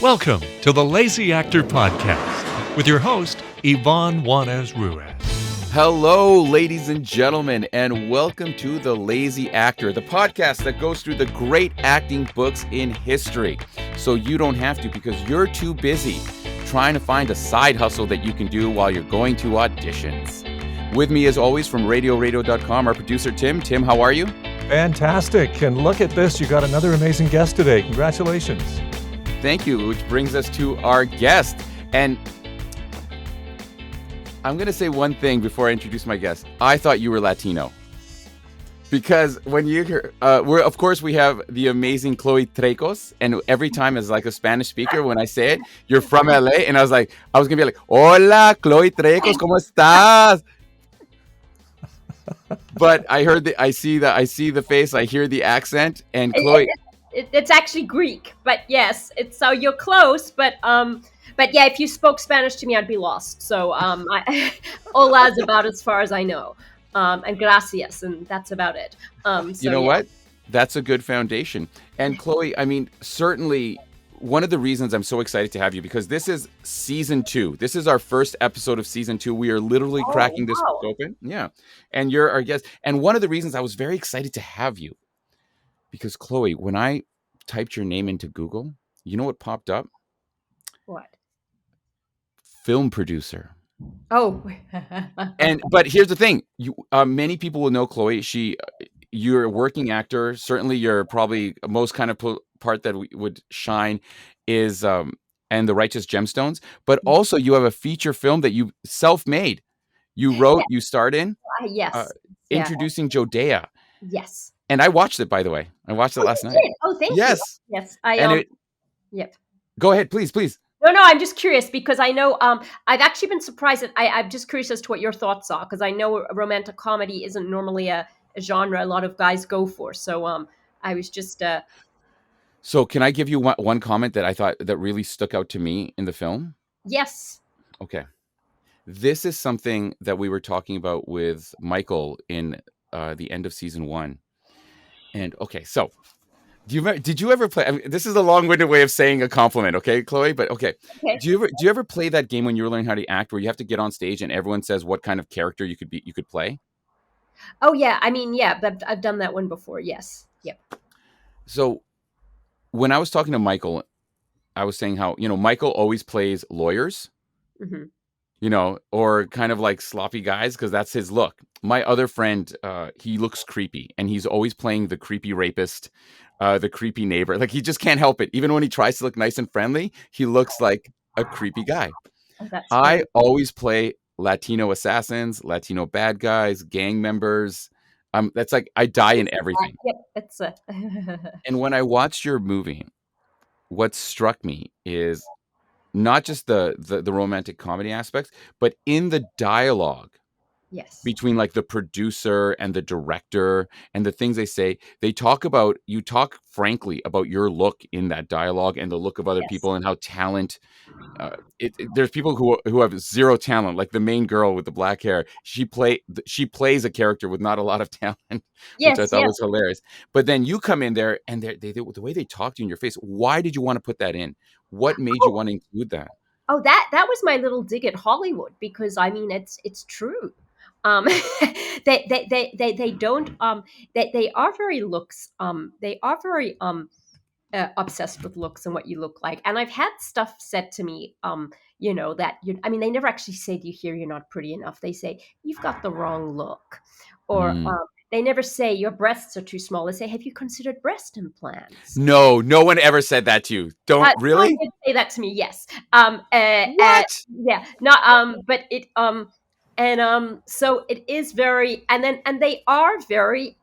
Welcome to the Lazy Actor Podcast with your host, Ivan Wanis Ruiz. Hello, ladies and gentlemen, and welcome to The Lazy Actor, the podcast that goes through the great acting books in history. So you don't have to because you're too busy trying to find a side hustle that you can do while you're going to auditions. With me, as always, from RadioRadio.com, our producer, Tim. Tim, how are you? Fantastic. And look at this. You got another amazing guest today. Congratulations. Thank you, which brings us to our guest. And I'm going to say one thing before I introduce my guest. I thought you were Latino. Because when you hear, of course, we have the amazing Chloe Traicos. And every time as like a Spanish speaker, when I say it, you're from LA. And I was going to be like, hola, Chloe Traicos, ¿cómo estás? But I see the face, I hear the accent, and Chloe. It's actually Greek, but yes, it's so you're close, but yeah, if you spoke Spanish to me, I'd be lost. So hola is about as far as I know, and gracias, and that's about it. You know what? That's a good foundation. And Chloe, I mean, certainly one of the reasons I'm so excited to have you, because this is season 2. This is our first episode of season 2. We are literally cracking this book open. Yeah. And you're our guest. And one of the reasons I was very excited to have you, because Chloe, when I typed your name into Google, you know what popped up? What? Film producer. Oh. But here's the thing. Many people will know Chloe. You're a working actor. Certainly you're probably most kind of part that would shine is and The Righteous Gemstones. But also you have a feature film that you self-made. You wrote, you starred in. Yes. Introducing Jodea. Yes. And I watched it, by the way. I watched it last night. Oh, thank you. Yes. Yep. Go ahead, please. No, I'm just curious because I know I've actually been surprised that I'm just curious as to what your thoughts are, because I know romantic comedy isn't normally a genre a lot of guys go for. So I was just So can I give you one comment that I thought that really stuck out to me in the film? Yes. Okay. This is something that we were talking about with Michael in the end of season 1. And okay, so did you ever play? I mean, this is a long-winded way of saying a compliment, okay, Chloe? But okay. Do you ever play that game when you were learning how to act, where you have to get on stage and everyone says what kind of character you could play? Oh yeah, I mean I've done that one before. Yes. Yep. So when I was talking to Michael, I was saying how Michael always plays lawyers. Mm-hmm. Or kind of like sloppy guys, because that's his look. My other friend, he looks creepy, and he's always playing the creepy rapist, the creepy neighbor. Like, he just can't help it. Even when he tries to look nice and friendly, he looks like a creepy guy. I always play Latino assassins, Latino bad guys, gang members. That's like, I die in everything. Yep, And when I watched your movie, what struck me is not just the romantic comedy aspects, but in the dialogue between like the producer and the director and the things they say, you talk frankly about your look in that dialogue and the look of other people and how talent, there's people who have zero talent, like the main girl with the black hair. She plays a character with not a lot of talent, which I thought was hilarious. But then you come in there and the way they talk to you in your face, why did you want to put that in? What made you want to include that? Oh, that was my little dig at Hollywood, because I mean it's true. They don't they are very looks they are very obsessed with looks and what you look like. And I've had stuff said to me that they never actually say, do you hear you're not pretty enough? They say you've got the wrong look, or they never say your breasts are too small. They say, have you considered breast implants? No one ever said that to you. Don't really? Someone did say that to me. Yes. What? Yeah. Not. But it. So it is very. And they are very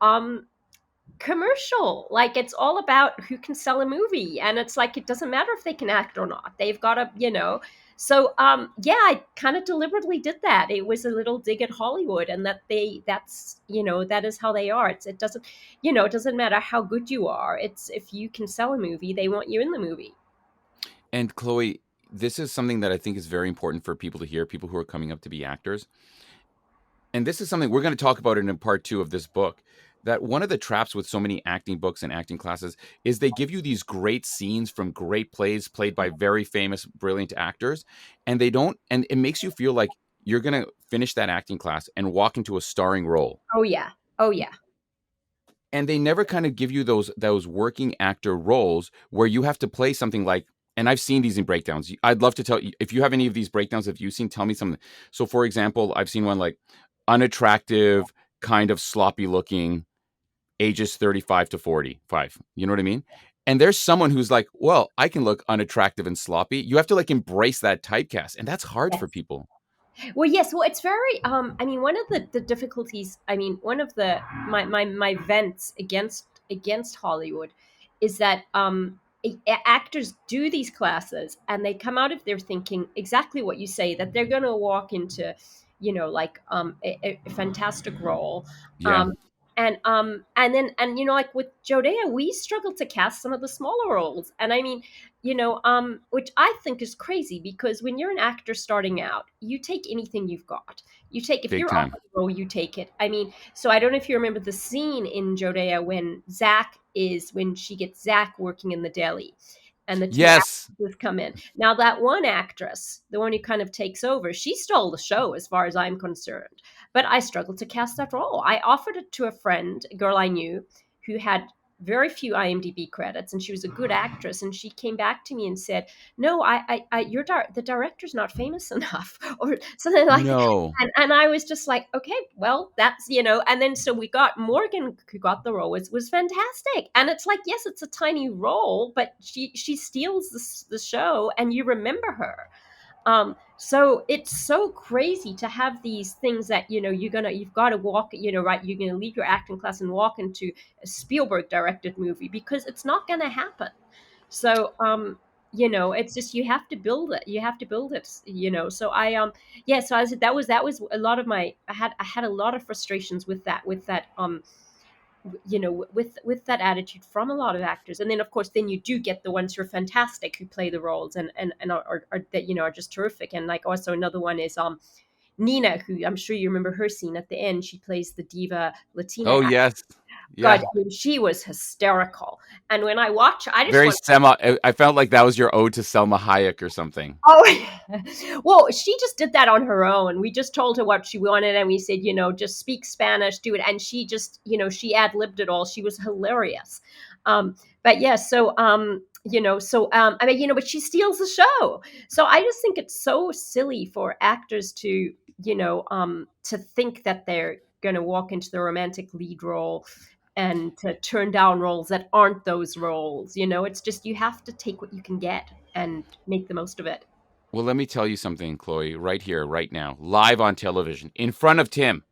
commercial. Like, it's all about who can sell a movie, and it's like it doesn't matter if they can act or not. They've got to. So I kind of deliberately did that. It was a little dig at Hollywood, and that is how they are. It doesn't matter how good you are. It's if you can sell a movie, they want you in the movie. And Chloe, this is something that I think is very important for people to hear, people who are coming up to be actors. And this is something we're going to talk about in part 2 of this book. that one of the traps with so many acting books and acting classes is they give you these great scenes from great plays played by very famous, brilliant actors, and they don't, and it makes you feel like you're going to finish that acting class and walk into a starring role. Oh yeah. Oh yeah. And they never kind of give you those working actor roles where you have to play something like, and I've seen these in breakdowns. I'd love to tell you, if you have any of these breakdowns, if you've seen, tell me something. So for example, I've seen one like unattractive, kind of sloppy looking, ages 35 to 45. You know what I mean? And there's someone who's like, well, I can look unattractive and sloppy. You have to like embrace that typecast. And that's hard for people. Well, yes. Well, it's very. I mean, one of the difficulties. I mean, one of the my vents against Hollywood is that actors do these classes and they come out of there thinking exactly what you say, that they're going to walk into, like a fantastic role. Yeah. And then like with Jodea, we struggled to cast some of the smaller roles, and I mean, which I think is crazy, because when you're an actor starting out, you take anything you've got. You take, if Big you're time. offered a role, you take it. I mean, so I don't know if you remember the scene in Jodea when she gets Zach working in the deli, and the two Yes. actresses come in. Now that one actress, the one who kind of takes over, she stole the show as far as I'm concerned. But I struggled to cast that role. I offered it to a friend, a girl I knew, who had very few IMDb credits, and she was a good actress. And she came back to me and said, "No, the director's not famous enough," or something like that. No. And I was just like, okay, well, that's, and then so we got Morgan, who got the role, was fantastic. And it's like, yes, it's a tiny role, but she steals the show, and you remember her. So it's so crazy to have these things that, you've got to walk, right. You're going to leave your acting class and walk into a Spielberg directed movie, because it's not going to happen. So, it's just, you have to build it. You have to build it, so so I said, that was a lot of I had a lot of frustrations with that, with that attitude from a lot of actors. And then of course then you do get the ones who are fantastic, who play the roles and are that are just terrific. And like, also another one is Nina, who I'm sure you remember her scene at the end. She plays the diva Latina. Oh yes. Yeah. God, I mean, she was hysterical. And when I watch, I just I felt like that was your ode to Selma Hayek or something. Oh, well, she just did that on her own. We just told her what she wanted, and we said, just speak Spanish, do it. And she just, she ad-libbed it all. She was hilarious. But yeah, so, I mean, but she steals the show. So I just think it's so silly for actors to, to think that they're going to walk into the romantic lead role and to turn down roles that aren't those roles. It's just, you have to take what you can get and make the most of it. Well, let me tell you something, Chloe, right here, right now, live on television, in front of Tim.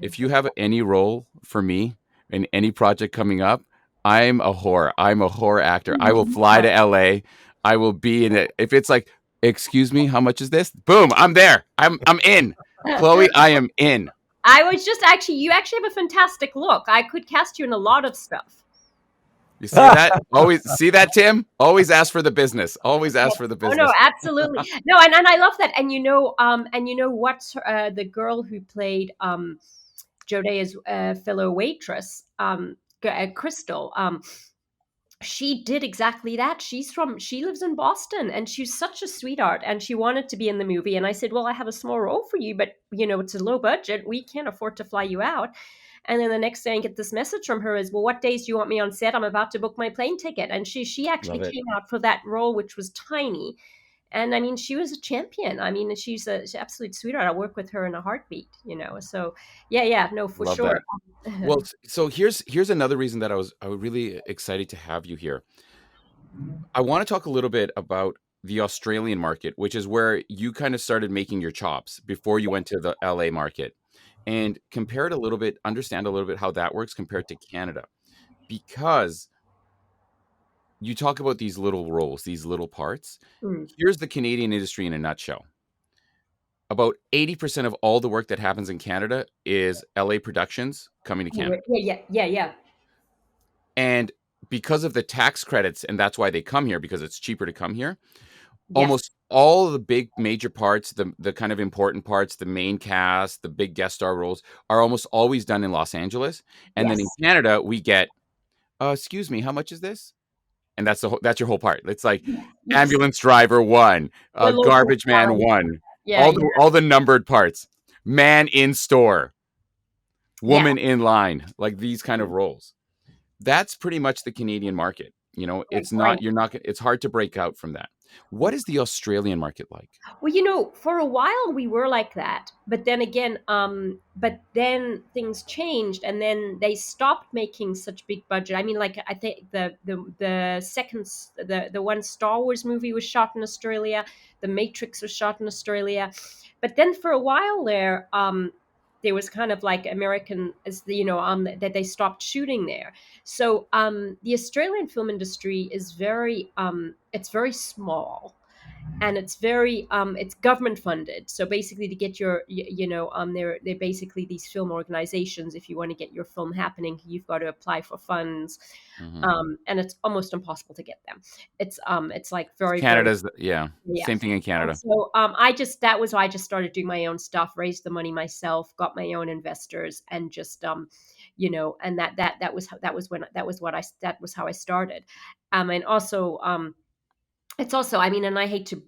If you have any role for me in any project coming up, I'm a whore. I'm a whore actor. I will fly to LA. I will be in it. If it's like, excuse me, how much is this? Boom, I'm there. I'm in. Chloe, I am in. I was just you actually have a fantastic look. I could cast you in a lot of stuff. You see that? Always see that, Tim? Always ask for the business. Always ask for the business. Oh no, absolutely. No, and I love that. And what's the girl who played Jodea's fellow waitress, Crystal. She did exactly that. She lives in Boston, and she's such a sweetheart, and she wanted to be in the movie. And I said, well, I have a small role for you, but it's a low budget. We can't afford to fly you out. And then the next day I get this message from her is, well, what days do you want me on set? I'm about to book my plane ticket. And she actually came out for that role, which was tiny. And I mean, she was a champion. I mean, she's an absolute sweetheart. I work with her in a heartbeat, So no, for Love sure. That. Well, so here's another reason that I was really excited to have you here. I want to talk a little bit about the Australian market, which is where you kind of started making your chops before you went to the LA market, and compare it a little bit, understand a little bit how that works compared to Canada, because you talk about these little roles, these little parts. Here's the Canadian industry in a nutshell. About 80% of all the work that happens in Canada is LA productions coming to Canada. Yeah. And because of the tax credits, and that's why they come here, because it's cheaper to come here, almost all of the big major parts, the kind of important parts, the main cast, the big guest star roles are almost always done in Los Angeles. And then in Canada, we get, excuse me, how much is this? And that's your whole part. It's like ambulance driver 1, garbage man 1, all the numbered parts, man in store, woman in line, like these kind of roles. That's pretty much the Canadian market. It's hard to break out from that. What is the Australian market like? Well, for a while we were like that, but then again, but then things changed, and then they stopped making such big budget. I mean, like, I think the one Star Wars movie was shot in Australia, The Matrix was shot in Australia, but then for a while there was kind of like American, that they stopped shooting there. So the Australian film industry is it's very small, and it's very it's government funded. So basically, to get your they're basically these film organizations. If you want to get your film happening, you've got to apply for funds, and it's almost impossible to get them. It's like Canada's same thing in Canada. So that was why I just started doing my own stuff, raised the money myself, got my own investors, and just and that was how I started. And also it's also, I mean, and I hate to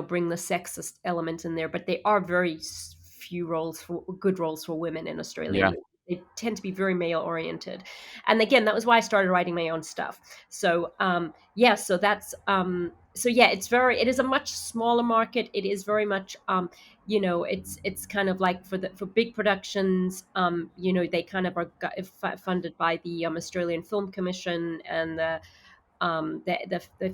bring the sexist element in there, but they are very few good roles for women in Australia. They tend to be very male oriented, and again, that was why I started writing my own stuff. So it is a much smaller market. It is very much it's kind of like for big productions, they kind of are funded by the Australian Film Commission and the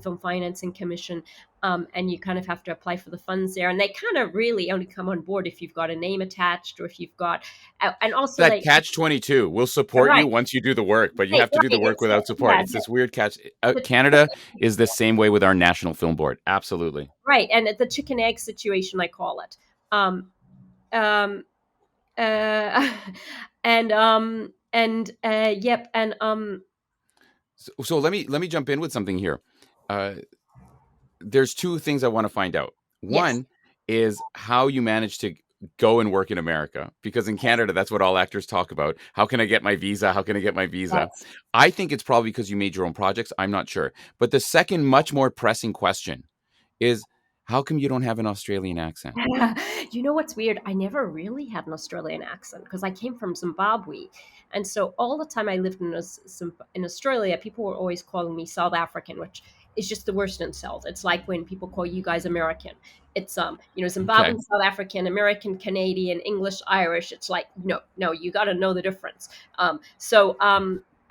Film Financing Commission, and you kind of have to apply for the funds there, and they kind of really only come on board if you've got a name attached, or if you've got, and also that catch-22. We'll support you once you do the work, but you have to do the work without support. It's this weird catch. Canada is the same way with our National Film Board. Absolutely. Right, and the chicken egg situation, I call it. So let me jump in with something here. There's two things I want to find out. One is how you managed to go and work in America, because in Canada, that's what all actors talk about. How can I get my visa? How can I get my visa? Yes. I think it's probably because you made your own projects. I'm not sure. But the second, much more pressing question is, how come you don't have an Australian accent? You know what's weird? I never really had an Australian accent because I came from Zimbabwe. And so all the time I lived in Australia, people were always calling me South African, which is just the worst insult. It's like when people call you guys American. It's Zimbabwean, South African, American, Canadian, English, Irish. It's like no, you got to know the difference.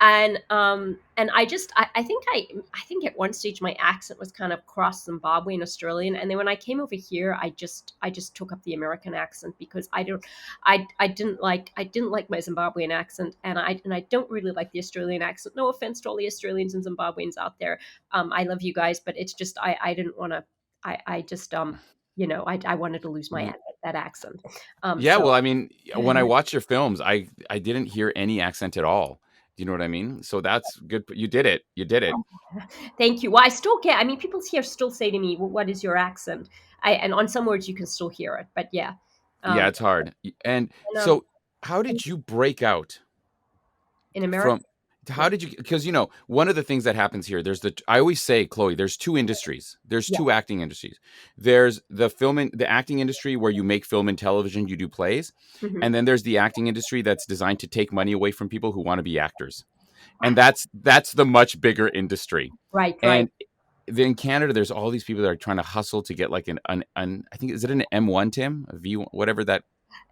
And I think at one stage my accent was kind of cross Zimbabwean, Australian, and then when I came over here, I just took up the American accent because I didn't like my Zimbabwean accent, and I don't really like the Australian accent. No offense to all the Australians and Zimbabweans out there. I love you guys, but it's just I didn't want to. I wanted to lose that accent. Well, I mean, when I watch your films, I didn't hear any accent at all. Do you know what I mean? So that's good. You did it. Thank you. Well, I still get, I mean, people here still say to me, well, what is your accent? And on some words you can still hear it, but yeah. It's hard. And so how did you break out in America? How did you, because one of the things that happens here, I always say, Chloe, there's two industries. There's two acting industries. There's the acting industry where you make film and television, you do plays. Mm-hmm. And then there's the acting industry that's designed to take money away from people who want to be actors. And that's the much bigger industry. Right. And then in Canada, there's all these people that are trying to hustle to get like I think, is it an M1, Tim? A V1, whatever that.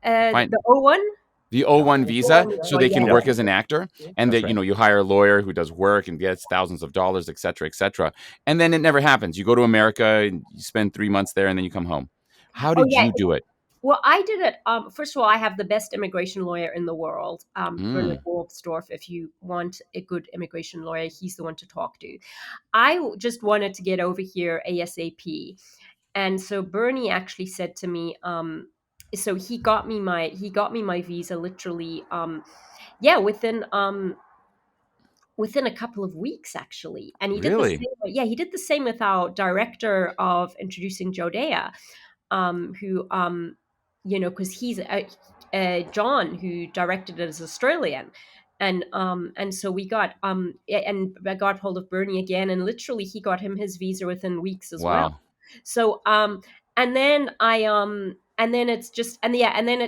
The O1? The O1 visa, so they can work as an actor, and that you hire a lawyer who does work and gets thousands of dollars, et cetera, and then it never happens. You go to America and you spend 3 months there, and then you come home. How did you do it? Well, I did it. First of all, I have the best immigration lawyer in the world, Bernard Wolfsdorf. If you want a good immigration lawyer, he's the one to talk to. I just wanted to get over here ASAP, and so Bernie actually said to me. So he got me within a couple of weeks, actually. And he did the Really? same. Yeah, he did the same with our director of Introducing Jodea, who, because he's John, who directed it, is Australian. And so we got and I got hold of Bernie again, and literally he got him his visa within weeks as well. Wow. So and then and then it's just and then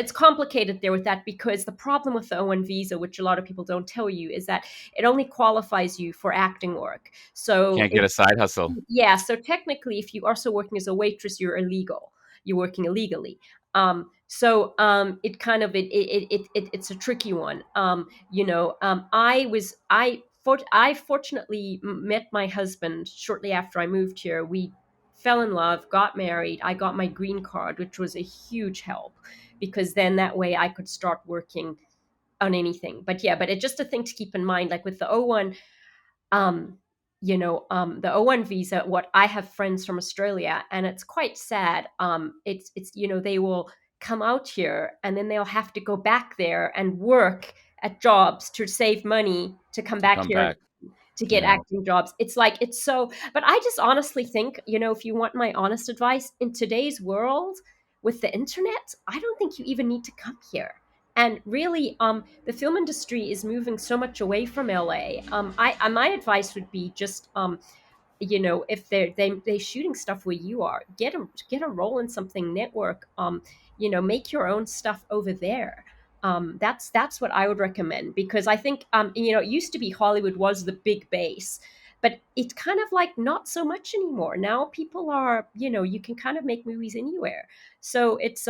it's complicated there with that, because the problem with the O1 visa, which a lot of people don't tell you, is that it only qualifies you for acting work. So Can't get a side hustle. Yeah, so technically, if you are also working as a waitress, you're illegal. You're working illegally. It kind of it's a tricky one. I fortunately met my husband shortly after I moved here. We fell in love, got married. I got my green card, which was a huge help, because then that way I could start working on anything. But it's just a thing to keep in mind, like with the O1. The O1 visa, what I have friends from Australia, and it's quite sad. It's they will come out here and then they'll have to go back there and work at jobs to save money to come back here to get acting jobs. It's like, it's so, but I just honestly think, if you want my honest advice, in today's world with the internet, I don't think you even need to come here. And really, the film industry is moving so much away from LA. My advice would be just, if they're shooting stuff where you are, get a role in something, network. Make your own stuff over there. That's what I would recommend, because I think it used to be Hollywood was the big base, but it's kind of like not so much anymore. Now people are, you can kind of make movies anywhere. So it's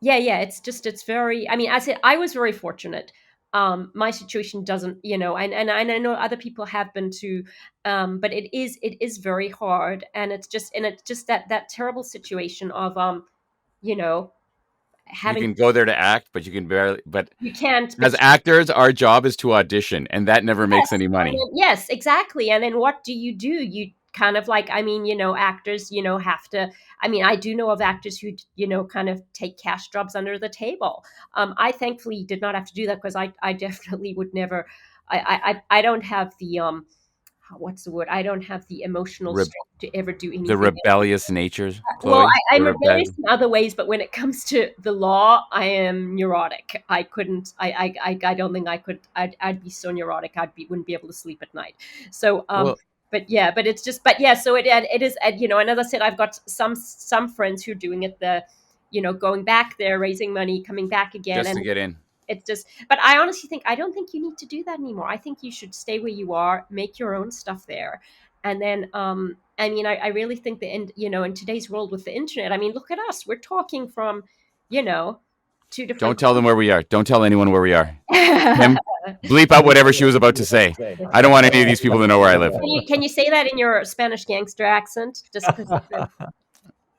it's very, I said, I was very fortunate. My situation doesn't, and I know other people have been too, but it is very hard, and it's just that terrible situation of having, you can go there to act, but you can't, as actors, our job is to audition, and that never makes any money. Yes, exactly. And then what do? You kind of like, actors, have to, I do know of actors who, kind of take cash jobs under the table. I thankfully did not have to do that, because I definitely would never, I don't have the, what's the word? I don't have the emotional strength to ever do anything. The rebellious natures. Chloe, well, I'm rebellious in other ways, but when it comes to the law, I am neurotic. I couldn't. I don't think I could. I'd be so neurotic. Wouldn't be able to sleep at night. So, but it's just. So it is. And as I said, I've got some friends who are doing it. Going back there, raising money, coming back again, just to get in. It's just, but I honestly I don't think you need to do that anymore. I think you should stay where you are, make your own stuff there. And then, I really think that in today's world with the internet, look at us. We're talking from, two different. Don't tell them where we are. Don't tell anyone where we are. Kim, bleep out whatever she was about to say. I don't want any of these people to know where I live. Can you say that in your Spanish gangster accent? Just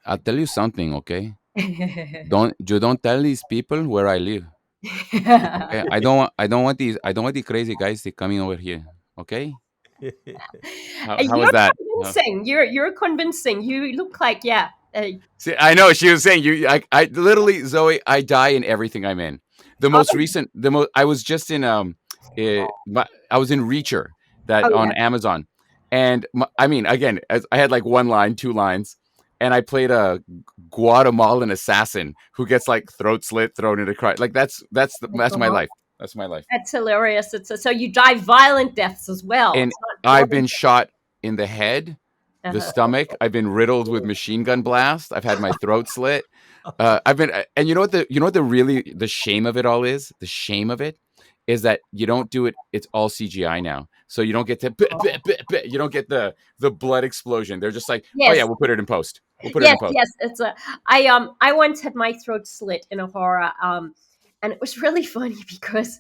I'll tell you something, okay? Don't tell these people where I live. Okay? I don't want these crazy guys to coming over here. Okay? How was that? Convincing. You're convincing. You look like See, I know she was saying you. I literally, Zoe. I die in everything I'm in. I was just in I was in Reacher on Amazon, and again, I had like one line, 2 lines. And I played a Guatemalan assassin who gets like throat slit, thrown into crowd. Like that's my life. That's my life. That's hilarious. So you die violent deaths as well. And I've been shot in the head, the stomach. I've been riddled with machine gun blast. I've had my throat slit. And you know what the shame of it all is? The shame of it is that you don't do it. It's all CGI now. So you don't get you don't get the blood explosion. They're just like, oh yeah, we'll put it in post. We'll put it in post. Yes, it's I once had my throat slit in a horror, and it was really funny because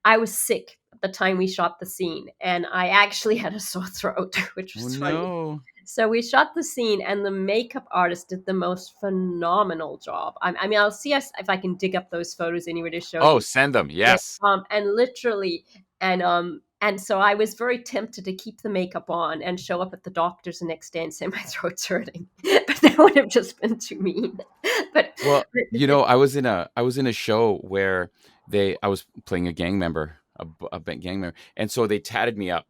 I was sick at the time we shot the scene, and I actually had a sore throat, which was funny. No. So we shot the scene, and the makeup artist did the most phenomenal job. I'll see if I can dig up those photos anywhere to show. Oh, send them, yes. And literally, and so I was very tempted to keep the makeup on and show up at the doctor's the next day and say my throat's hurting, but that would have just been too mean. I was in a show where I was playing a gang member a gang member, and so they tatted me up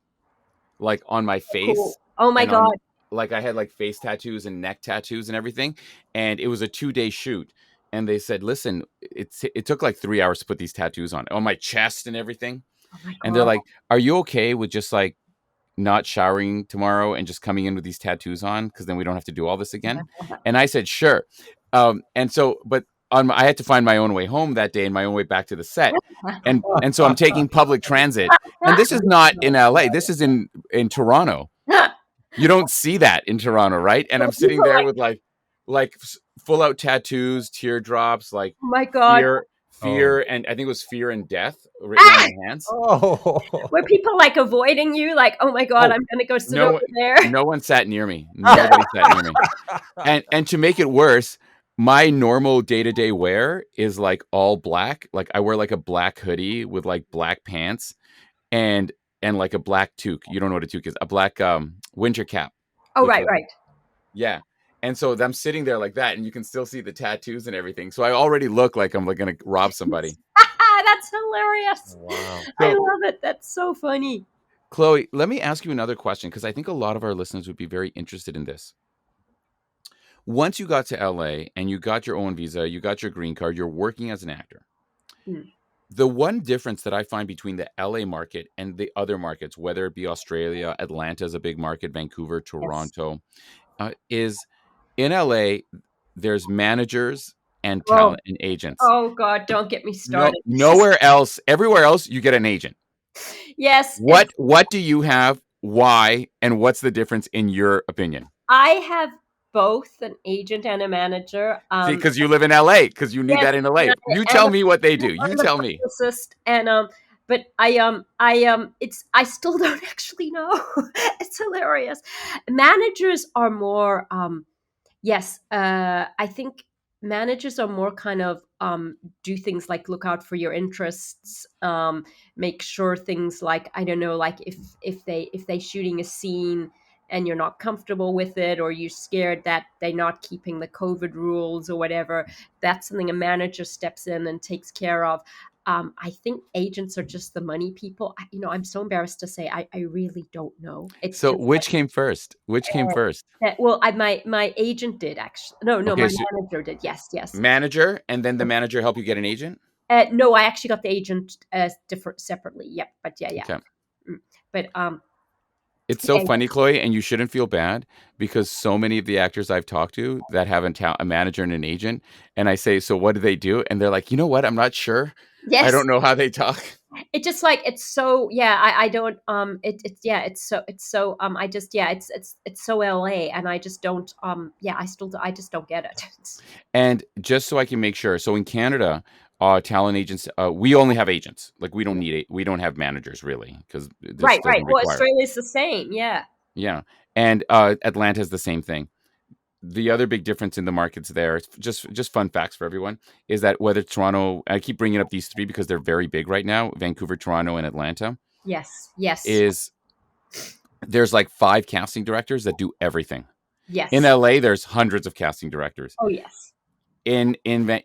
like on my face. Cool. Oh my God. Like I had like face tattoos and neck tattoos and everything, and it was a 2-day shoot. And they said, listen, it took like 3 hours to put these tattoos on my chest and everything. Oh my God. And they're like, are you okay with just like not showering tomorrow and just coming in with these tattoos on? Because then we don't have to do all this again. And I said, sure. And so, but I had to find my own way home that day and my own way back to the set. And so I'm taking public transit. And this is not in LA. This is in Toronto. You don't see that in Toronto, right? And I'm sitting there with like full out tattoos, teardrops, like oh my God. Fear, and I think it was fear and death written on my hands. Were people like avoiding you? Like, oh my God, I'm going to go sit over there. No one sat near me. Nobody sat near me. And to make it worse, my normal day-to-day wear is like all black. Like I wear like a black hoodie with like black pants and like a black toque. You don't know what a toque is. A black winter cap. Oh, right. Yeah. And so I'm sitting there like that, and you can still see the tattoos and everything. So I already look like I'm like going to rob somebody. That's hilarious. Wow. I love it. That's so funny. Chloe, let me ask you another question, because I think a lot of our listeners would be very interested in this. Once you got to LA and you got your own visa, you got your green card, you're working as an actor. The one difference that I find between the LA market and the other markets, whether it be Australia, Atlanta is a big market, Vancouver, Toronto, is in LA, there's managers and talent and agents. Oh God, don't get me started. Nowhere else, everywhere else, you get an agent. Yes. What do you have? Why? And what's the difference in your opinion? I have both an agent and a manager. See, because you live in LA, because you need that in LA. You tell me what they do. You tell me. And but I still don't actually know. It's hilarious. Managers are more I think managers are more kind of do things like look out for your interests, make sure things like, I don't know, like if they shooting a scene and you're not comfortable with it, or you're scared that they're not keeping the COVID rules or whatever, that's something a manager steps in and takes care of. I think agents are just the money people. I'm so embarrassed to say I really don't know. So which came first? Which came first? Well, my agent did actually. No, my manager did. Yes. Manager, and then the manager helped you get an agent? No, I actually got the agent separately. Yep, but yeah. Okay. But it's so funny, Chloe, and you shouldn't feel bad, because so many of the actors I've talked to that have a manager and an agent, and I say, so what do they do? And they're like, you know what? I'm not sure. Yes. I don't know how they talk. It's just like, it's so, I don't, it's so LA, and I just don't, I just don't get it. And just so I can make sure, so in Canada, talent agents, we only have agents. Like we don't have managers really, because right. Well, Australia's the same. Yeah. And Atlanta is the same thing. The other big difference in the markets there, just fun facts for everyone, is that whether Toronto, I keep bringing up these three because they're very big right now, Vancouver, Toronto, and Atlanta. Yes. There's like 5 casting directors that do everything. Yes. In LA, there's hundreds of casting directors. Oh, yes. In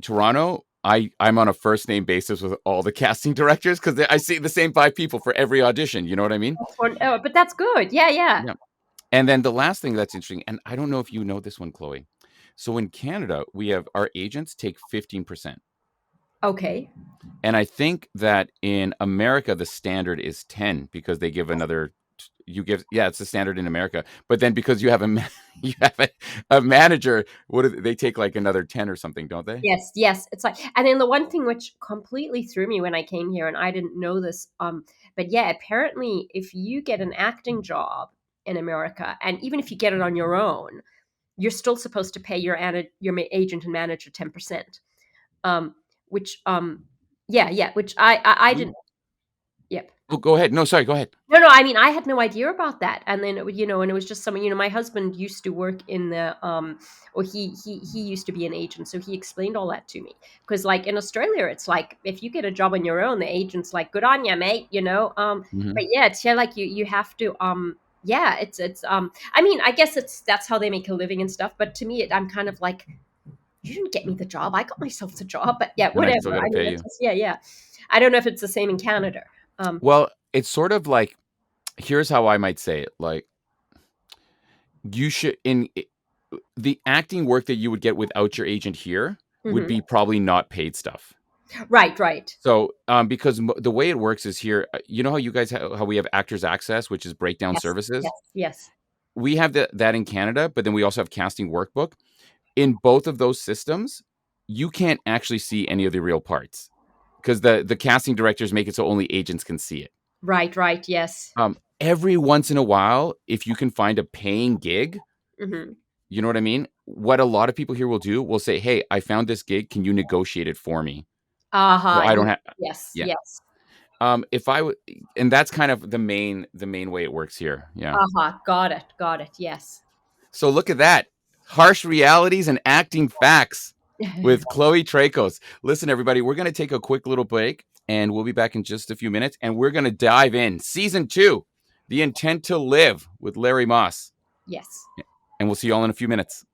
Toronto, I'm on a first name basis with all the casting directors, because I see the same 5 people for every audition. You know what I mean? But that's good. Yeah. And then the last thing that's interesting, and I don't know if you know this one, Chloe. So in Canada, we have our agents take 15%. Okay. And I think that in America, the standard is 10, because they give another. It's the standard in America. But then because you have a manager, they take like another 10 or something, don't they? Yes. It's like, and then the one thing which completely threw me when I came here, and I didn't know this, but yeah, apparently if you get an acting job in America, and even if you get it on your own, you're still supposed to pay your agent and manager 10%. Which I didn't. Yep. Oh, go ahead. No, sorry. Go ahead. No. I mean, I had no idea about that. And then, and it was just something, my husband used to work in the, or he used to be an agent. So he explained all that to me. Because like in Australia, it's like, if you get a job on your own, the agent's like, good on you, mate, Mm-hmm. But yeah, it's like you have to, it's I mean, I guess that's how they make a living and stuff. But to me, I'm kind of like, you didn't get me the job. I got myself the job, but yeah, whatever. I still gotta pay you. Yeah. I don't know if it's the same in Canada. Well, it's sort of like, here's how I might say it. Like, you should, the acting work that you would get without your agent here would be probably not paid stuff. Right. So, because the way it works is here, you know how you guys how we have Actors Access, which is breakdown services. Yes. We have that in Canada, but then we also have Casting Workbook. In both of those systems, you can't actually see any of the real parts because the casting directors make it so only agents can see it. Right. Yes. Every once in a while, if you can find a paying gig, you know what I mean? What a lot of people here will say, "Hey, I found this gig. Can you negotiate it for me?" So I don't have. Yes. If I would, and that's kind of the main way it works here. Yeah. Got it. Yes. So look at that. Harsh realities and acting facts with Chloe Traicos. Listen, everybody, we're going to take a quick little break and we'll be back in just a few minutes. And we're going to dive in. Season 2, The Intent to Live with Larry Moss. Yes. And we'll see you all in a few minutes.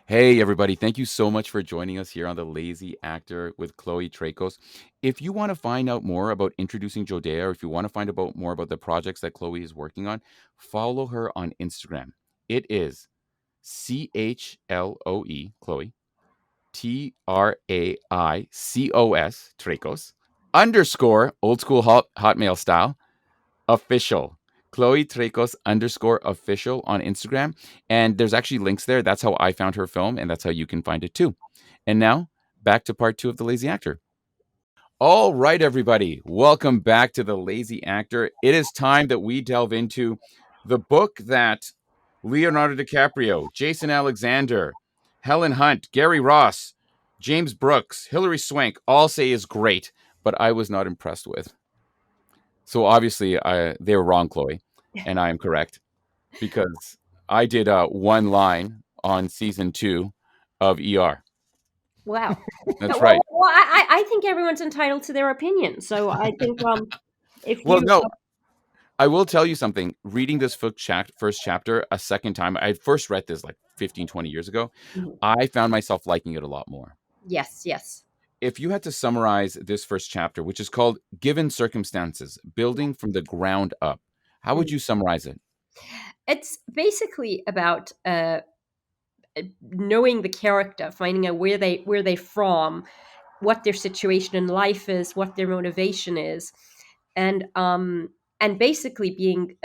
Hey, everybody. Thank you so much for joining us here on The Lazy Actor with Chloe Traicos. If you want to find out more about Introducing Jodea, or if you want to find out more about the projects that Chloe is working on, follow her on Instagram. It is CHLOE, Chloe, TRAICOS, Traicos, _ old school Hotmail style, official. Chloe Traicos _ official on Instagram. And there's actually links there. That's how I found her film, and that's how you can find it too. And now, back to part 2 of The Lazy Actor. All right, everybody. Welcome back to The Lazy Actor. It is time that we delve into the book that Leonardo DiCaprio, Jason Alexander, Helen Hunt, Gary Ross, James Brooks, Hilary Swank all say is great, but I was not impressed with. So obviously, they were wrong, Chloe, and I am correct because I did one line on season 2 of ER. Wow, that's right. Well, I think everyone's entitled to their opinion. So I think if I will tell you something. Reading this first chapter a second time, I first read this like 15, 20 years ago. I found myself liking it a lot more. Yes. If you had to summarize this first chapter, which is called Given Circumstances, Building from the Ground Up, how would you summarize it? It's basically about knowing the character, finding out where they're from, what their situation in life is, what their motivation is, and basically being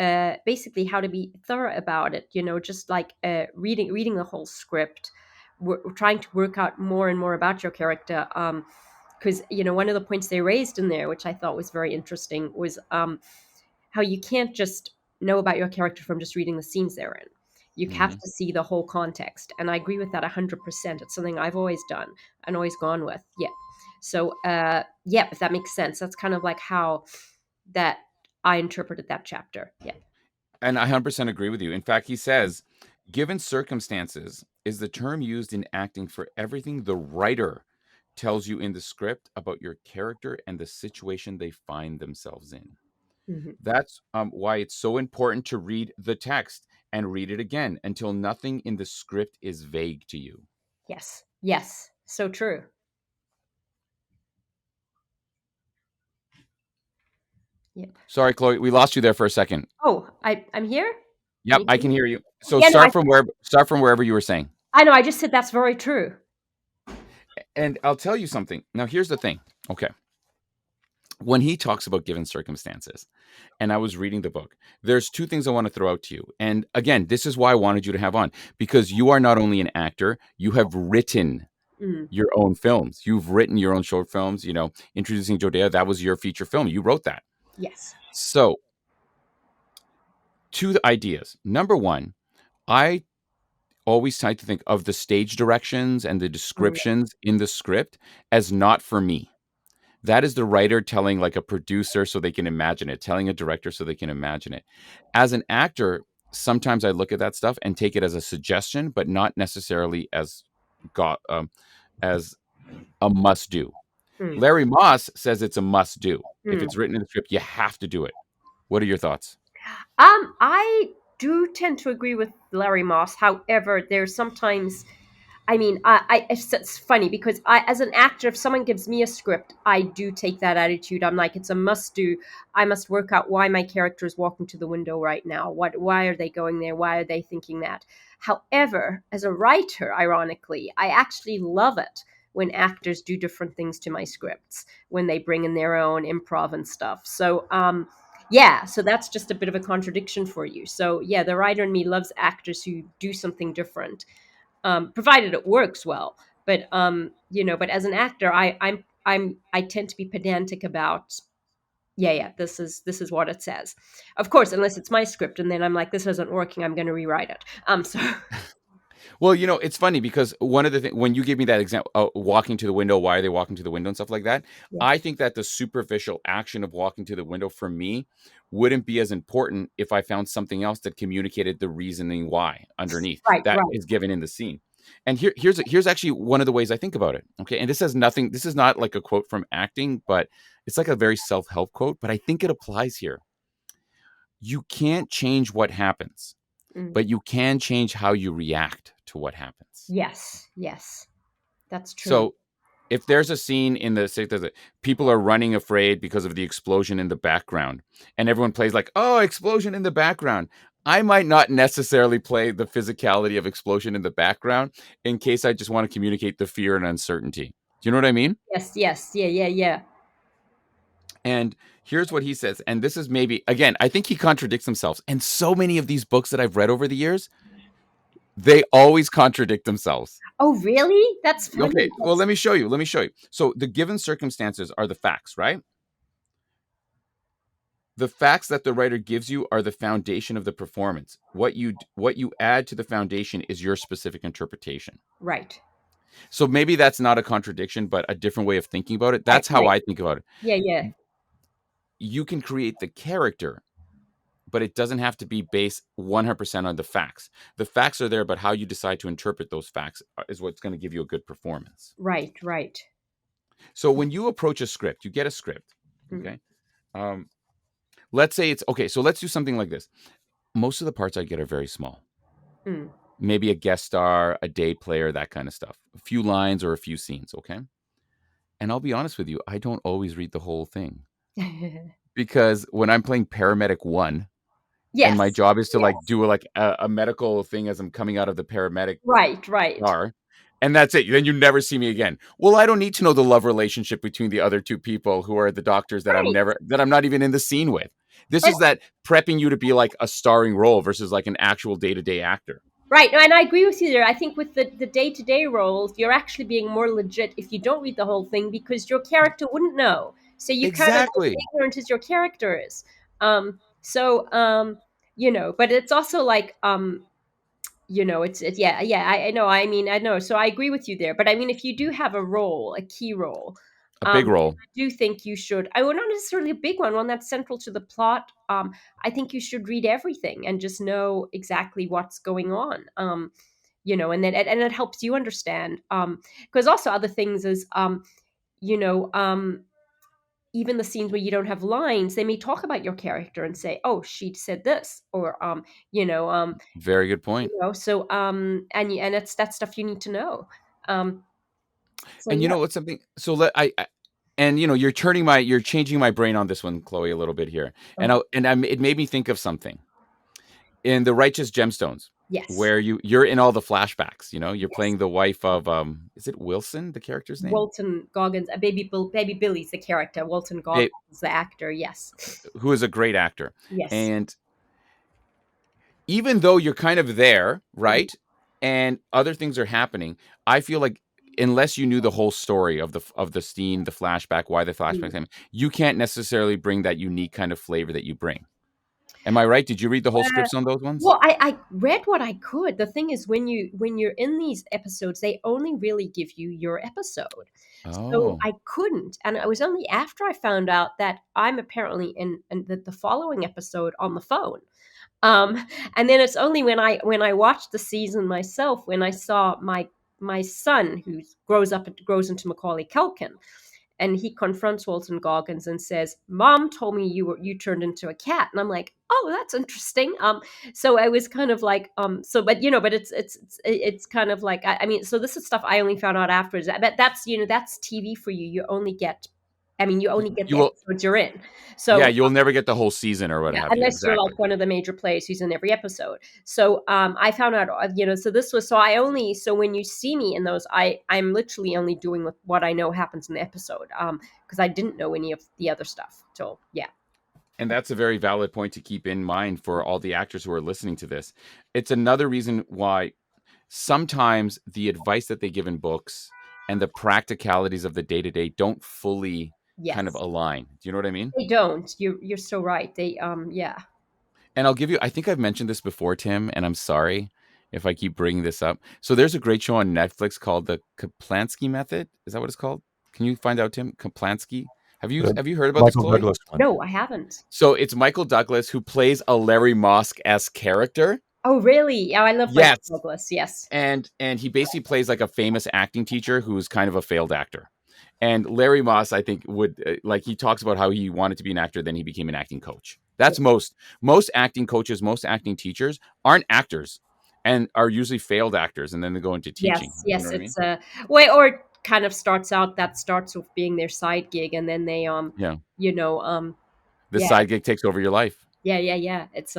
basically how to be thorough about it. Just like reading the whole script. We're trying to work out more and more about your character. Because one of the points they raised in there, which I thought was very interesting, was how you can't just know about your character from just reading the scenes they're in. You have to see the whole context, and I agree with that 100%. It's something I've always done and always gone with. Yeah. So, if that makes sense, that's kind of like how that I interpreted that chapter. Yeah. And I 100% agree with you. In fact, he says, given circumstances is the term used in acting for everything the writer tells you in the script about your character and the situation they find themselves in. That's why it's so important to read the text and read it again until nothing in the script is vague to you. Yes. So true. Yep. Sorry, Chloe, we lost you there for a second. Oh, I'm here? Yep, I can hear you. So start from wherever you were saying. I know, I just said that's very true. And I'll tell you something. Now, here's the thing. Okay. When he talks about given circumstances, and I was reading the book, there's 2 things I want to throw out to you. And again, this is why I wanted you to have on, because you are not only an actor, you have written your own films. You've written your own short films, Introducing Jodea, that was your feature film. You wrote that. Yes. So 2 ideas. Number 1, I always try to think of the stage directions and the descriptions in the script as not for me. That is the writer telling like a producer so they can imagine it, telling a director so they can imagine it. As an actor, sometimes I look at that stuff and take it as a suggestion, but not necessarily as a must do. Larry Moss says it's a must do. If it's written in the script, you have to do it. What are your thoughts? I do tend to agree with Larry Moss. However, there's sometimes I mean, it's funny because as an actor, if someone gives me a script, I do take that attitude. I'm like, it's a must do. I must work out why my character is walking to the window right now. Why are they going there? Why are they thinking that? However, as a writer, ironically, I actually love it when actors do different things to my scripts, when they bring in their own improv and stuff. So, yeah, so that's just a bit of a contradiction for you. So, yeah, the writer in me loves actors who do something different, provided it works well. But but as an actor, I tend to be pedantic about, yeah, this is what it says. Of course, unless it's my script, and then I'm like, this isn't working, I'm going to rewrite it. So Well, it's funny because one of the things, when you give me that example, walking to the window, why are they walking to the window and stuff like that? yeah. I think that the superficial action of walking to the window for me wouldn't be as important if I found something else that communicated the reasoning why underneath Right, that right. is given in the scene. And here's actually one of the ways I think about it. Okay. And this has nothing, this is not like a quote from acting, but it's like a very self-help quote, but I think it applies here. You can't change what happens, but you can change how you react to what happens. Yes, that's true. So if there's a scene in people are running afraid because of the explosion in the background, and everyone plays like, oh, explosion in the background, I might not necessarily play the physicality of explosion in the background in case I just want to communicate the fear and uncertainty. Do you know what I mean? Yes, yeah. And here's what he says. And this is maybe, again, I think he contradicts himself. And so many of these books that I've read over the years, they always contradict themselves. Oh, really? That's funny. Okay, well, let me show you. So the given circumstances are the facts, right? The facts that the writer gives you are the foundation of the performance. What you add to the foundation is your specific interpretation. Right. So maybe that's not a contradiction, but a different way of thinking about it. That's how I think about it. Yeah. You can create the character, but it doesn't have to be based 100% on the facts. The facts are there, but how you decide to interpret those facts is what's going to give you a good performance. Right. So when you approach a script, you get a script. Okay. Let's say it's okay. So let's do something like this. Most of the parts I get are very small. Maybe a guest star, a day player, that kind of stuff. A few lines or a few scenes. Okay. And I'll be honest with you, I don't always read the whole thing. Because when I'm playing Paramedic 1, and my job is to like do a medical thing as I'm coming out of the paramedic car, and that's it. Then you never see me again. Well, I don't need to know the love relationship between the other two people who are the doctors that I'm not even in the scene with. This is that prepping you to be like a starring role versus like an actual day-to-day actor. Right, and I agree with you there. I think with the day-to-day roles, you're actually being more legit if you don't read the whole thing because your character wouldn't know. So you kind of as ignorant as your character is. But it's also like, it's yeah. I know. I mean, I know. So I agree with you there. But I mean, if you do have a role, a key role, a big role, I do think you should. Not necessarily a big one that's central to the plot. I think you should read everything and just know exactly what's going on. And then it helps you understand. Because also other things is, even the scenes where you don't have lines, they may talk about your character and say, "Oh, she said this," or very good point. So and it's that stuff you need to know. And you know what's something? So you're changing my brain on this one, Chloe, a little bit here, it made me think of something in The Righteous Gemstones. Yes, where you're in all the flashbacks. You're playing the wife of is it Wilson, the character's name? Walton Goggins. Baby Billy's the character. Walton Goggins is the actor. Yes, who is a great actor. Yes, and even though you're kind of there, right, and other things are happening, I feel like unless you knew the whole story of the scene, the flashback, why the flashback happened, you can't necessarily bring that unique kind of flavor that you bring. Am I right? Did you read the whole scripts on those ones? Well, I read what I could. The thing is, when you're in these episodes, they only really give you your episode. So I couldn't. And it was only after I found out that I'm apparently in the following episode on the phone. And then it's only when I watched the season myself, when I saw my son who grows into Macaulay Culkin. and he confronts Walton Goggins and says, "Mom told me you turned into a cat." And I'm like, "Oh, that's interesting." So I was kind of like, but it's kind of like, I mean, so this is stuff I only found out afterwards. But that's that's TV for you. You only get the episodes you're in. So yeah, you'll never get the whole season or what have you. Unless you're like one of the major players who's in every episode. So I found out, so when you see me in those, I'm literally only doing with what I know happens in the episode, because I didn't know any of the other stuff. So yeah. And that's a very valid point to keep in mind for all the actors who are listening to this. It's another reason why sometimes the advice that they give in books and the practicalities of the day-to-day don't fully kind of align. Do you know what I mean? They don't. You're so right. They yeah. And I'll give you, I think I've mentioned this before, Tim, and I'm sorry if I keep bringing this up. So there's a great show on Netflix called The Kaplansky Method. Is that what it's called? Can you find out, Tim? Kaplansky? Have you heard about this, Chloe? Douglas one. No, I haven't. So it's Michael Douglas who plays a Larry Mosk-esque character. Oh, really? Yeah, I love Michael Douglas. Yes. And he basically plays like a famous acting teacher who's kind of a failed actor. And Larry Moss, I think, would he talks about how he wanted to be an actor, then he became an acting coach. That's most acting coaches, most acting teachers aren't actors and are usually failed actors, and then they go into teaching. Yes, it's or kind of starts with being their side gig, and then they side gig takes over your life. Yeah. It's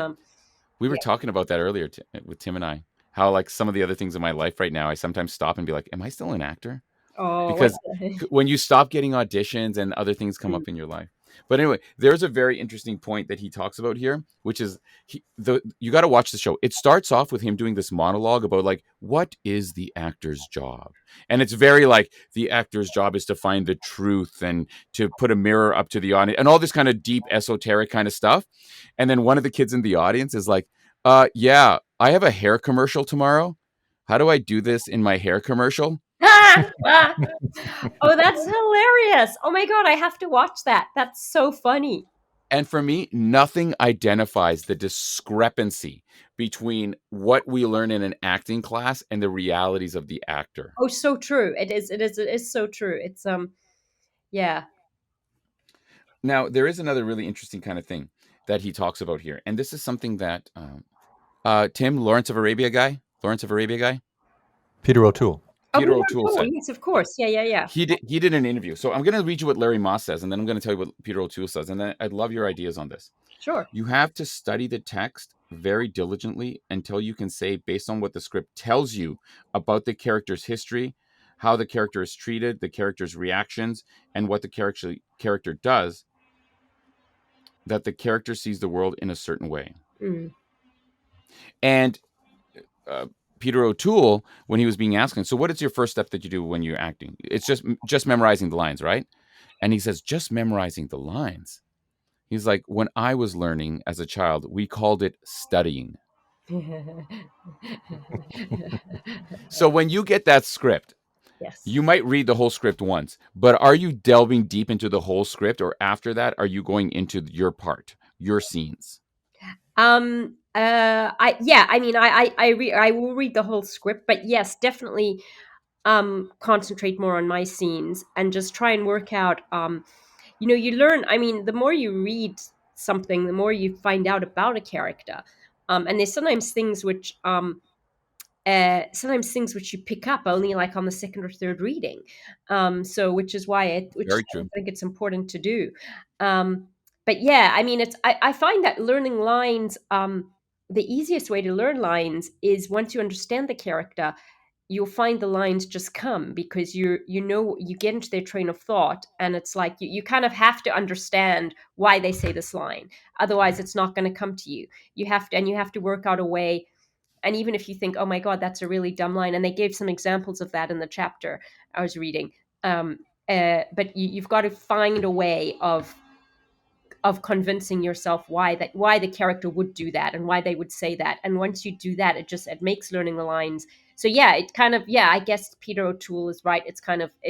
we were talking about that earlier with Tim and I, how like some of the other things in my life right now, I sometimes stop and be like, am I still an actor? Oh, because when you stop getting auditions and other things come up in your life. But anyway, there's a very interesting point that he talks about here, which is you got to watch the show. It starts off with him doing this monologue about like, what is the actor's job? And it's very like the actor's job is to find the truth and to put a mirror up to the audience and all this kind of deep esoteric kind of stuff. And then one of the kids in the audience is like, yeah, I have a hair commercial tomorrow. How do I do this in my hair commercial? Oh, that's hilarious. Oh my God, I have to watch that. That's so funny. And for me, nothing identifies the discrepancy between what we learn in an acting class and the realities of the actor. Oh, so true. It is so true. It's yeah. Now, there is another really interesting kind of thing that he talks about here. And this is something that Tim, Lawrence of Arabia guy? Peter O'Toole. Peter O'Toole said. Yes, of course. Yeah. He did an interview. So I'm going to read you what Larry Moss says, and then I'm going to tell you what Peter O'Toole says. And then I'd love your ideas on this. Sure. You have to study the text very diligently until you can say, based on what the script tells you about the character's history, how the character is treated, the character's reactions, and what the character does, that the character sees the world in a certain way. Mm. And Peter O'Toole, when he was being asked, so what is your first step that you do when you're acting? It's just memorizing the lines, right? And he says, just memorizing the lines. He's like, when I was learning as a child, we called it studying. So when you get that script, yes, you might read the whole script once, but are you delving deep into the whole script, or after that, are you going into your part, your scenes? I will read the whole script, but yes, definitely concentrate more on my scenes and just try and work out you learn, the more you read something, the more you find out about a character, and there's sometimes things which you pick up only like on the second or third reading, so which is why I think it's important to do. But yeah, I find that learning lines, the easiest way to learn lines is once you understand the character, you'll find the lines just come because you get into their train of thought, and it's like you kind of have to understand why they say this line. Otherwise, it's not going to come to you. You have to work out a way. And even if you think, oh my God, that's a really dumb line, and they gave some examples of that in the chapter I was reading, but you've got to find a way of convincing yourself why the character would do that and why they would say that. And once you do that, it makes learning the lines. So yeah, I guess Peter O'Toole is right. It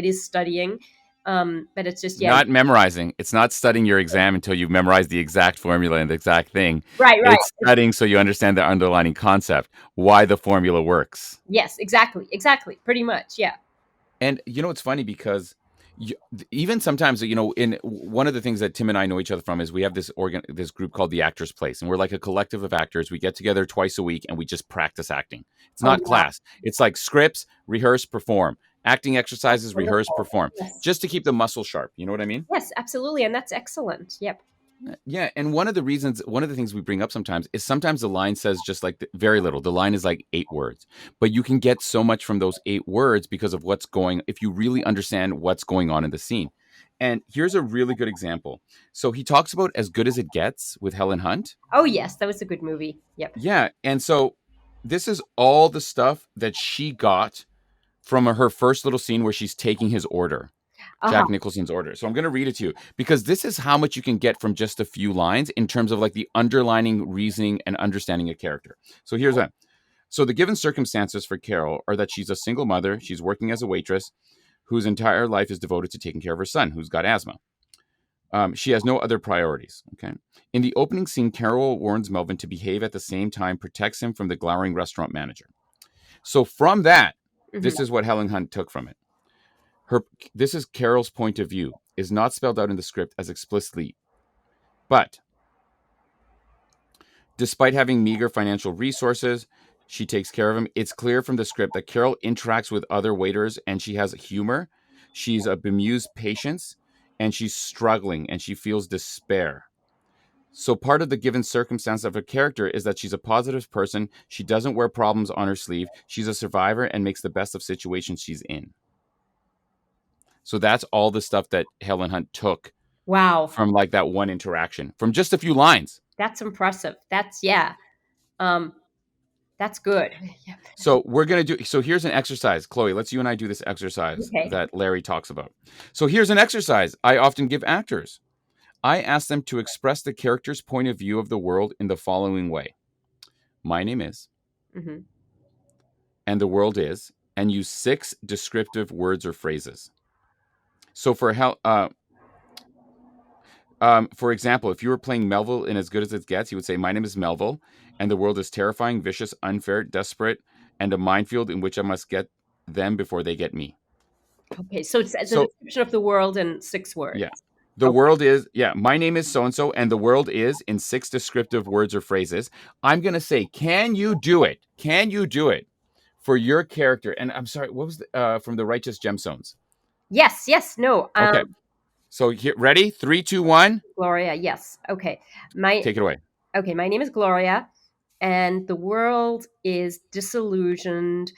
is studying, but it's just not memorizing. It's not studying your exam until you've memorized the exact formula and the exact thing. Right. It's studying so you understand the underlying concept, why the formula works. Yes, exactly. Pretty much, yeah. And it's funny because even sometimes, in one of the things that Tim and I know each other from is we have this group called the Actors Place, and we're like a collective of actors. We get together twice a week and we just practice acting. It's not class. It's like scripts, rehearse, perform, acting exercises, rehearse, perform, just to keep the muscle sharp. You know what I mean? Yes, absolutely. And that's excellent. Yep. Yeah. And one of the things we bring up sometimes is sometimes the line says just like very little. The line is like 8 words, but you can get so much from those 8 words because of if you really understand what's going on in the scene. And here's a really good example. So he talks about As Good as It Gets with Helen Hunt. Oh, yes. That was a good movie. Yep. Yeah. And so this is all the stuff that she got from her first little scene where she's taking his order. Jack Nicholson's order. So I'm going to read it to you because this is how much you can get from just a few lines in terms of like the underlining reasoning and understanding a character. So here's that. So the given circumstances for Carol are that she's a single mother. She's working as a waitress whose entire life is devoted to taking care of her son who's got asthma. She has no other priorities. Okay. In the opening scene, Carol warns Melvin to behave at the same time, protects him from the glowering restaurant manager. So from that, this is what Helen Hunt took from it. This is Carol's point of view, is not spelled out in the script as explicitly, but despite having meager financial resources, she takes care of him. It's clear from the script that Carol interacts with other waiters and she has humor. She's a bemused patience and she's struggling and she feels despair. So part of the given circumstance of her character is that she's a positive person. She doesn't wear problems on her sleeve. She's a survivor and makes the best of situations she's in. So that's all the stuff that Helen Hunt took from like that one interaction, from just a few lines. That's impressive. That's good. So so here's an exercise. Chloe, let's you and I do this exercise that Larry talks about. So here's an exercise I often give actors. I ask them to express the character's point of view of the world in the following way. My name is, and the world is, and use 6 descriptive words or phrases. So for example, if you were playing Melville in As Good as It Gets, you would say, my name is Melville, and the world is terrifying, vicious, unfair, desperate, and a minefield in which I must get them before they get me. Okay, so it's a description of the world in 6 words. Yeah. The world is, my name is so-and-so, and the world is in 6 descriptive words or phrases. I'm going to say, can you do it? Can you do it for your character? And I'm sorry, what was from the Righteous Gemstones? Yes, no. Okay. So here, ready? 3, 2, 1. Gloria, yes. Okay. Take it away. Okay, my name is Gloria, and the world is disillusioned.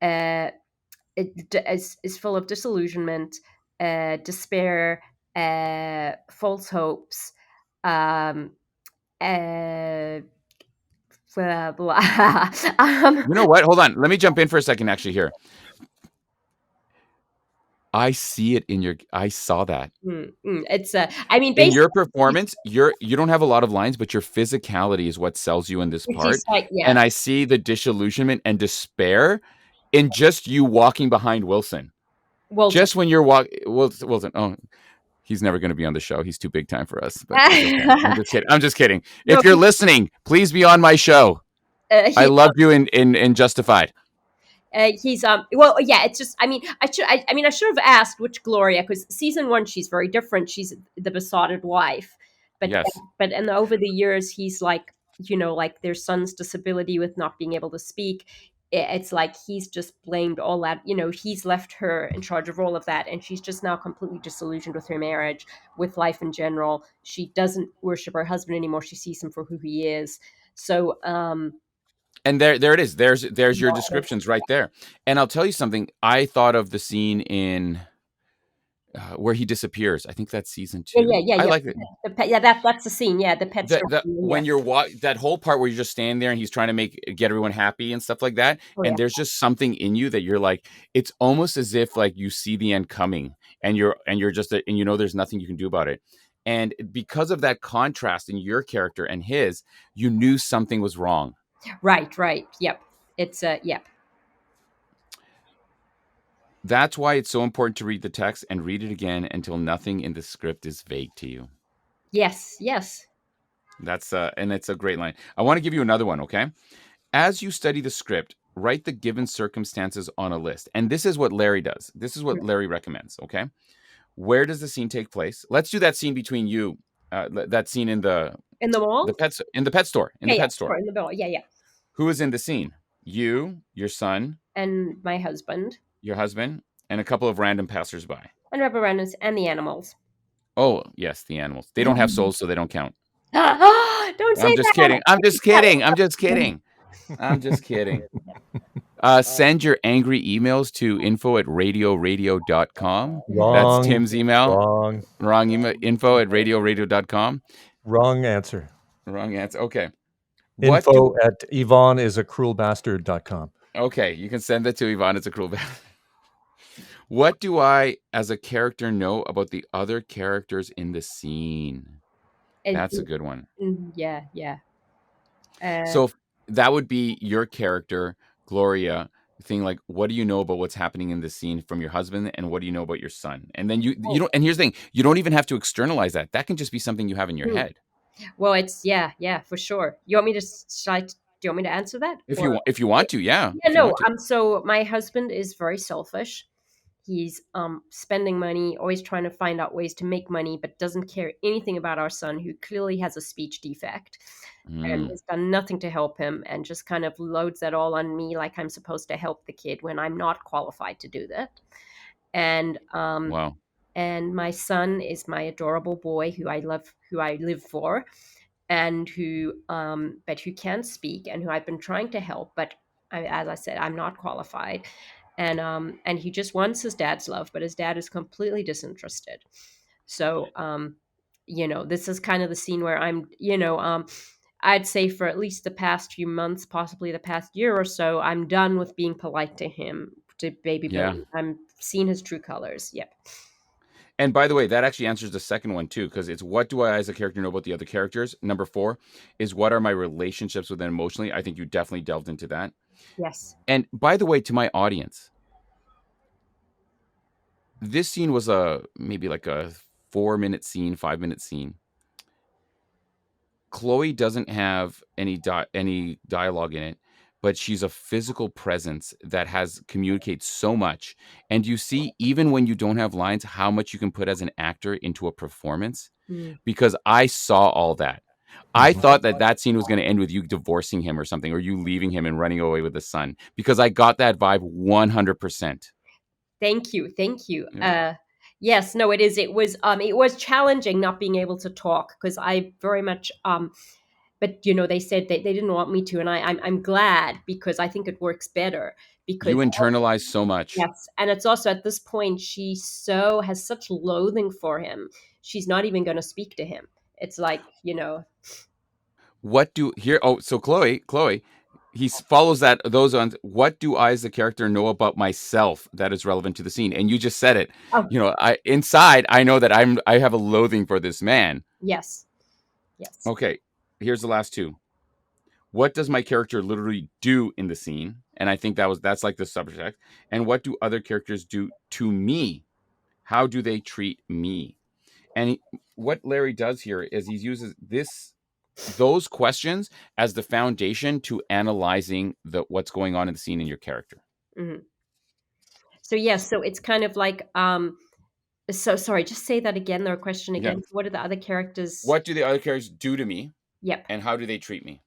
It is full of disillusionment, despair, false hopes, blah, blah. You know what? Hold on. Let me jump in for a second. Actually, here. I see it I saw that. It's in your performance, you don't have a lot of lines, but your physicality is what sells you in this part. And I see the disillusionment and despair in just you walking behind Wilson. Just when you're Wilson. Oh, he's never going to be on the show. He's too big time for us. But I'm just kidding. If you're listening, please be on my show. I loved you in Justified. He's it's just I should have asked which Gloria, because season 1 she's very different. She's the besotted wife, but and over the years he's like their son's disability with not being able to speak. It's like he's just blamed all that. He's left her in charge of all of that, and she's just now completely disillusioned with her marriage, with life in general. She doesn't worship her husband anymore. She sees him for who he is. So and there it is. There's your descriptions right there. And I'll tell you something. I thought of the scene in where he disappears. I think that's season 2. Yeah. I like it. That's the scene. Yeah, the pet. When you're that whole part where you're just standing there and he's trying to get everyone happy and stuff like that. And there's just something in you that you're like, it's almost as if like you see the end coming, and you're just and there's nothing you can do about it. And because of that contrast in your character and his, you knew something was wrong. Right. Yep. It's yep. That's why it's so important to read the text and read it again until nothing in the script is vague to you. Yes. That's and it's a great line. I want to give you another one, okay? As you study the script, write the given circumstances on a list. And this is what Larry does. This is what Larry recommends, okay? Where does the scene take place? Let's do that scene between you, that scene in the mall, pet store, in the pet store. in the mall. Yeah. Who is in the scene? You, your son, and my husband, your husband, and a couple of random passersby. And referendums and the animals. Oh, yes, the animals. They don't have souls, so they don't count. Don't say I'm just that. kidding. I'm just kidding. I'm just kidding. I'm just kidding. Send your angry emails to info@radioradio.com. Wrong. That's Tim's email. Wrong email. info@radioradio.com. Wrong answer. Wrong answer. Okay. info@ivanisacruelbastard.com. Okay, you can send that to Ivan. It's a cruel bastard. What do I, as a character, know about the other characters in the scene? That's a good one. Yeah. So that would be your character, Gloria, thing like, what do you know about what's happening in the scene from your husband, and what do you know about your son? And then you don't. And here's the thing: you don't even have to externalize that. That can just be something you have in your head. Well, it's yeah, for sure. You want me to? Do you want me to answer that? If you want to, yeah. Yeah, no. So my husband is very selfish. He's spending money, always trying to find out ways to make money, but doesn't care anything about our son, who clearly has a speech defect and has done nothing to help him, and just kind of loads that all on me, like I'm supposed to help the kid when I'm not qualified to do that. And wow. And my son is my adorable boy who I love, who I live for, and who can speak, and who I've been trying to help, but as I said, I'm not qualified. And he just wants his dad's love, but his dad is completely disinterested. So, this is kind of the scene where I'm, I'd say for at least the past few months, possibly the past year or so, I'm done with being polite to him, to baby Billy. I'm seeing his true colors. Yep. And by the way, that actually answers the second one too, because it's what do I as a character know about the other characters? Number 4 is what are my relationships with them emotionally? I think you definitely delved into that. Yes. And by the way, to my audience, this scene was maybe like a 4-minute scene, 5-minute scene. Chloe doesn't have any dialogue in it, but she's a physical presence that communicates so much. And you see, even when you don't have lines, how much you can put as an actor into a performance. Because I saw all that. I thought that scene was going to end with you divorcing him or something, or you leaving him and running away with the son, because I got that vibe 100%. Thank you. Yeah. Yes, no, it is. It was challenging not being able to talk, because I very much, but they said they didn't want me to, and I'm glad, because I think it works better. Because you internalize so much. Yes, and it's also at this point she has such loathing for him. She's not even going to speak to him. It's like, so Chloe, he follows those on. What do I as the character know about myself that is relevant to the scene? And you just said it. Oh. Inside, I know that I have a loathing for this man. Yes. Okay, here's the last 2. What does my character literally do in the scene? And I think that's like the subject. And what do other characters do to me? How do they treat me? And what Larry does here is he uses those questions as the foundation to analyzing what's going on in the scene in your character. Mm-hmm. So yes, so it's kind of like so sorry, just say that again, their question again. Yeah. What are the other characters? What do the other characters do to me? Yep. And how do they treat me?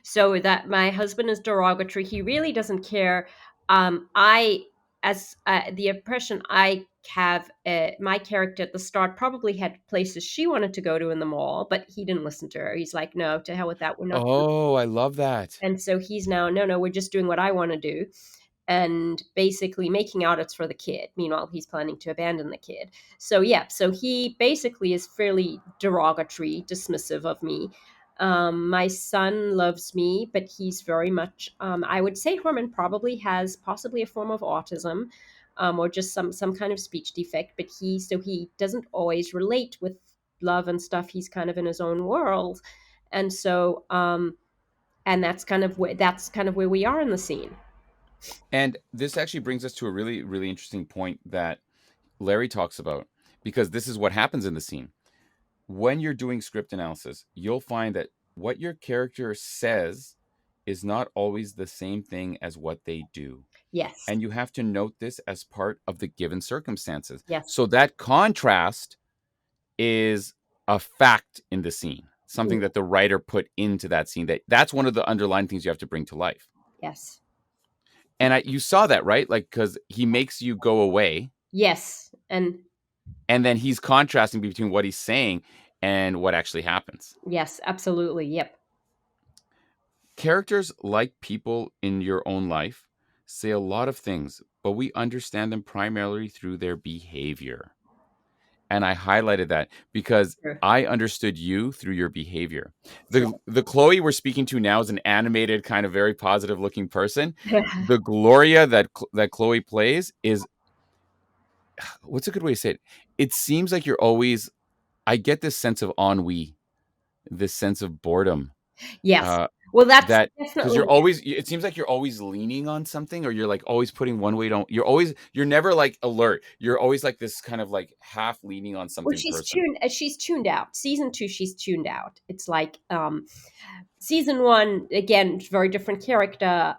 So that my husband is derogatory. He really doesn't care. The impression I have, my character at the start probably had places she wanted to go to in the mall, but he didn't listen to her. He's like, no, to hell with that. We're not. Oh, I love that. And so he's now, no, we're just doing what I want to do. And basically making out it's for the kid. Meanwhile, he's planning to abandon the kid. So he basically is fairly derogatory, dismissive of me. My son loves me, but he's very much, I would say Herman probably has possibly a form of autism, or just some kind of speech defect, but he doesn't always relate with love and stuff. He's kind of in his own world. And so, and that's kind of where we are in the scene. And this actually brings us to a really, really interesting point that Larry talks about, because this is what happens in the scene. When you're doing script analysis, you'll find that what your character says is not always the same thing as what they do. Yes. And you have to note this as part of the given circumstances. Yes. So that contrast is a fact in the scene, something that the writer put into that scene. That's one of the underlying things you have to bring to life. Yes. And you saw that, right? Like, because he makes you go away. Yes. And then he's contrasting between what he's saying and what actually happens. Yes, absolutely. Yep. Characters, like people in your own life, say a lot of things, but we understand them primarily through their behavior. And I highlighted that because I understood you through your behavior. The Chloe we're speaking to now is an animated, kind of very positive looking person. The Gloria that Chloe plays is, what's a good way to say it? It seems like you're always, I get this sense of ennui, this sense of boredom. Yes. Well, that's because you're always, it seems like you're always leaning on something, or you're like always putting one weight on. You're never like alert. You're always like this kind of like half leaning on something. Well, she's tuned out. Season 2, she's tuned out. It's like season 1, again, very different character.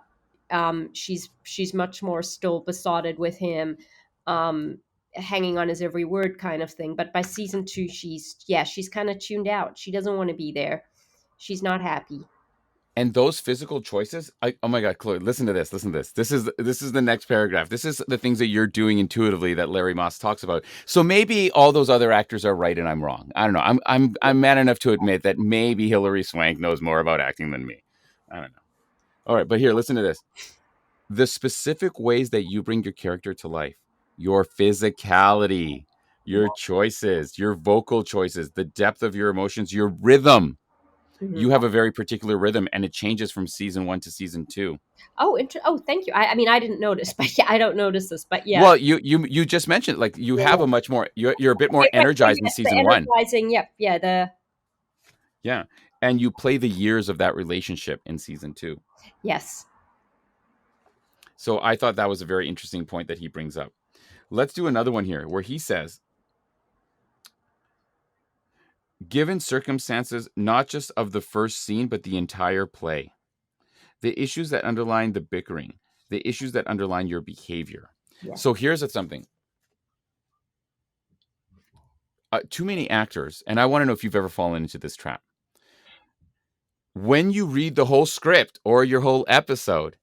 She's much more still besotted with him, hanging on his every word kind of thing. But by season 2, she's kind of tuned out. She doesn't want to be there. She's not happy. And those physical choices, oh my God, Chloe, listen to this. This is the next paragraph. This is the things that you're doing intuitively that Larry Moss talks about. So maybe all those other actors are right and I'm wrong. I don't know. I'm man enough to admit that maybe Hilary Swank knows more about acting than me. I don't know. All right, but here, listen to this. The specific ways that you bring your character to life, your physicality, your choices, your vocal choices, the depth of your emotions, your rhythm. You have a very particular rhythm, and it changes from season 1 to season 2. Oh, thank you. I mean, I didn't notice, but I don't notice this, but yeah. Well, you just mentioned, like, you have a much more, you're a bit more energized in season 1. Yep, yeah, yeah, and you play the years of that relationship in season 2. Yes. So I thought that was a very interesting point that he brings up. Let's do another one here, where he says, given circumstances, not just of the first scene, but the entire play, the issues that underline the bickering, the issues that underline your behavior. Yeah. So here's something. Too many actors, and I want to know if you've ever fallen into this trap. When you read the whole script or your whole episode,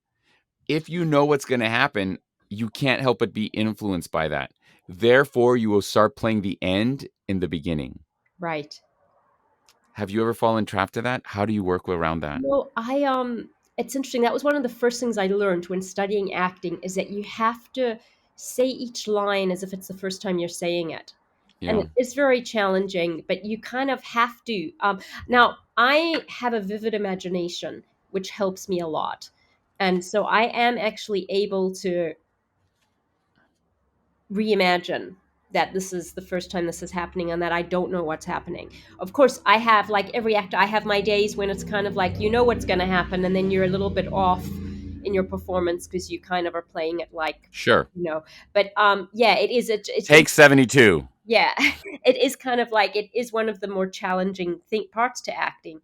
if you know what's going to happen, you can't help but be influenced by that. Therefore, you will start playing the end in the beginning. Right. Have you ever fallen trapped to that? How do you work around that? No, it's interesting. That was one of the first things I learned when studying acting, is that you have to say each line as if it's the first time you're saying it. Yeah. And it's very challenging, but you kind of have to. Now, I have a vivid imagination, which helps me a lot. And so I am actually able to reimagine that this is the first time this is happening and that I don't know what's happening. Of course, I have, like every actor, I have my days when it's kind of like, you know what's going to happen, and then you're a little bit off in your performance because you kind of are playing it like, sure, you know. But yeah, it is. Take 72. Yeah, it is kind of like, it is one of the more challenging parts to acting,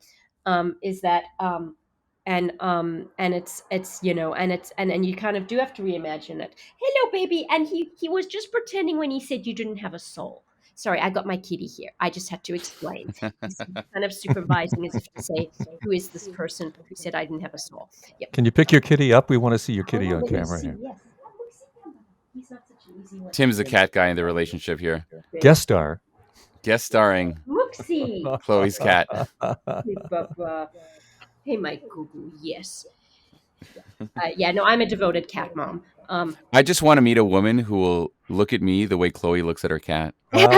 is that and it's you know, and you kind of do have to reimagine it. Hello, baby. And he was just pretending when he said you didn't have a soul. Sorry, I got my kitty here. I just had to explain. He's kind of supervising as if to say, who is this person who said I didn't have a soul? Yep. Can you pick your kitty up? We want to see your kitty on camera here. Yes. He's not such an easy one. Tim's the cat guy in the relationship here. Guest starring Whoopsie. Chloe's cat. Hey, my goo-goo, yes. Yeah, no, I'm a devoted cat mom. I just want to meet a woman who will look at me the way Chloe looks at her cat. Well,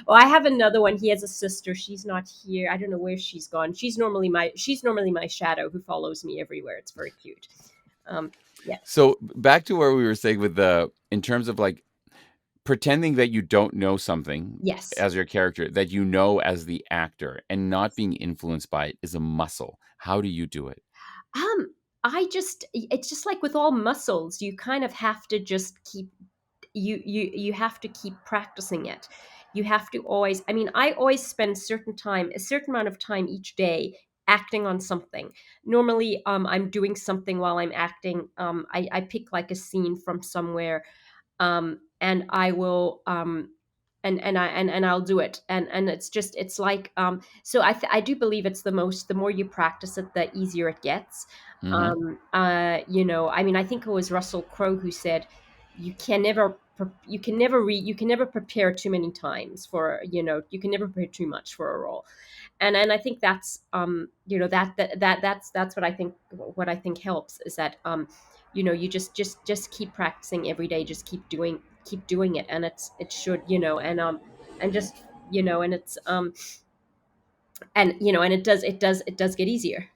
I have another one. He has a sister. She's not here. I don't know where she's gone. She's normally my shadow who follows me everywhere. It's very cute. Yeah. So back to where we were saying with in terms of like pretending that you don't know something, yes, as your character, that you know as the actor, and not being influenced by it is a muscle. How do you do it? It's just like with all muscles, you kind of have to just keep, you have to keep practicing it. you have to always, I mean, I always spend a certain amount of time each day acting on something. Normally, I'm doing something while I'm acting. I pick like a scene from somewhere, and I will, and I'll do it. And it's like, so I do believe it's the more you practice it, the easier it gets. I mean, I think it was Russell Crowe who said, you can never prepare too many times for, you can never prepare too much for a role. And I think that's, that's what I think helps, is that, you just keep practicing every day, just keep doing it, and it should, and just, and it's, and and it does get easier.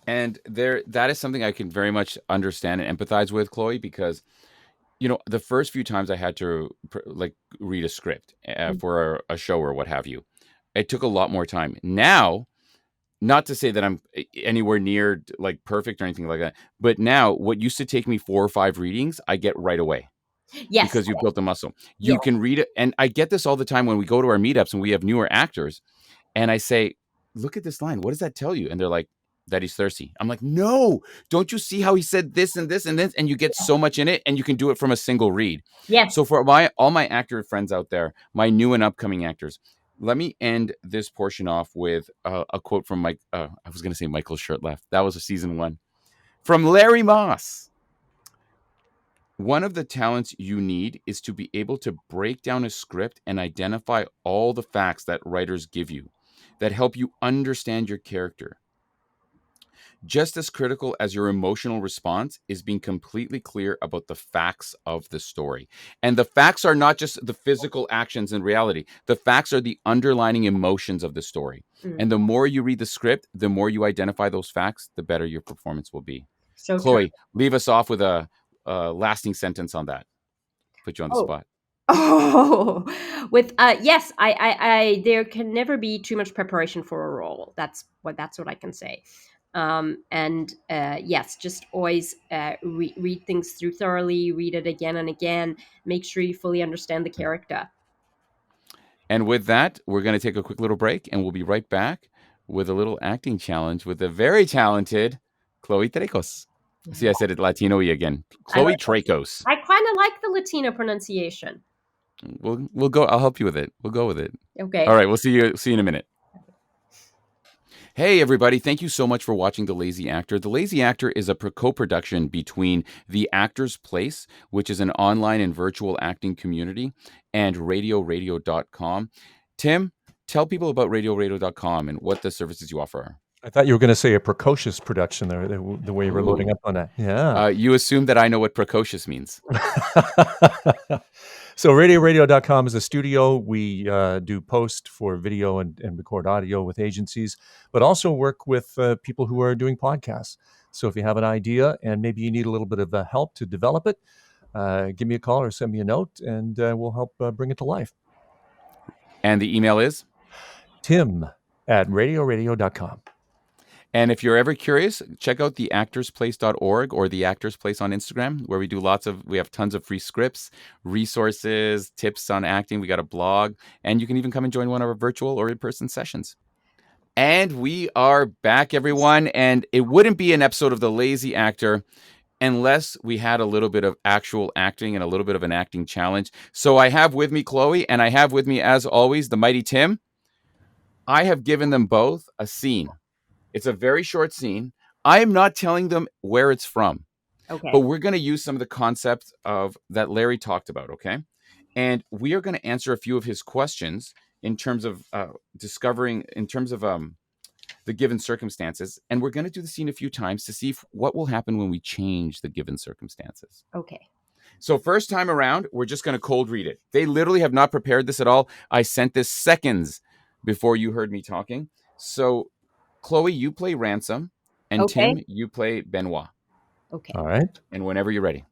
And that is something I can very much understand and empathize with, Chloe, because the first few times I had to like read a script for a show or what have you, it took a lot more time. Now, not to say that I'm anywhere near like perfect or anything like that, but now what used to take me 4 or 5 readings, I get right away. Yes. Because you built the muscle. You can read it. And I get this all the time when we go to our meetups and we have newer actors. And I say, look at this line. What does that tell you? And they're like, that he's thirsty. I'm like, no, don't you see how he said this and this and this? And you get so much in it, and you can do it from a single read. Yes. So for all my actor friends out there, my new and upcoming actors, let me end this portion off with a quote from Mike. I was going to say Michael Shirtleff. That was a season 1 from Larry Moss. One of the talents you need is to be able to break down a script and identify all the facts that writers give you that help you understand your character. Just as critical as your emotional response is being completely clear about the facts of the story. And the facts are not just the physical actions in reality. The facts are the underlying emotions of the story. And the more you read the script, the more you identify those facts, the better your performance will be. So Chloe, true. Leave us off with a lasting sentence on that. Put you on the spot. Yes, I there can never be too much preparation for a role. That's what I can say. Yes, just always read things through thoroughly, read it again and again, make sure you fully understand the character. And with that, we're going to take a quick little break, and we'll be right back with a little acting challenge with the very talented Chloe Traicos. See, I said it Latino-y again. Chloe Traicos. I kind of like the Latino pronunciation. We'll go. I'll help you with it. We'll go with it. Okay. All right. We'll see you in a minute. Hey, everybody. Thank you so much for watching The Lazy Actor. The Lazy Actor is a co-production between The Actor's Place, which is an online and virtual acting community, and RadioRadio.com. Tim, tell people about RadioRadio.com and what the services you offer are. I thought you were going to say a precocious production there, the way you were loading up on that. Yeah. You assume that I know what precocious means. So RadioRadio.com is a studio. We do post for video and record audio with agencies, but also work with people who are doing podcasts. So if you have an idea and maybe you need a little bit of help to develop it, give me a call or send me a note, and we'll help bring it to life. And the email is? tim@radioradio.com. And if you're ever curious, check out theactorsplace.org or The Actors Place on Instagram, where we have tons of free scripts, resources, tips on acting. We got a blog, and you can even come and join one of our virtual or in-person sessions. And we are back, everyone. And it wouldn't be an episode of The Lazy Actor unless we had a little bit of actual acting and a little bit of an acting challenge. So I have with me Chloe, and I have with me, as always, the mighty Tim. I have given them both a scene. It's a very short scene. I am not telling them where it's from. Okay. But we're going to use some of the concepts that Larry talked about, okay? And we are going to answer a few of his questions in terms of the given circumstances. And we're going to do the scene a few times to see what will happen when we change the given circumstances. Okay. So first time around, we're just going to cold read it. They literally have not prepared this at all. I sent this seconds before you heard me talking. So Chloe, you play Ransom, and Okay. Tim, you play Benoit. Okay. All right. And whenever you're ready.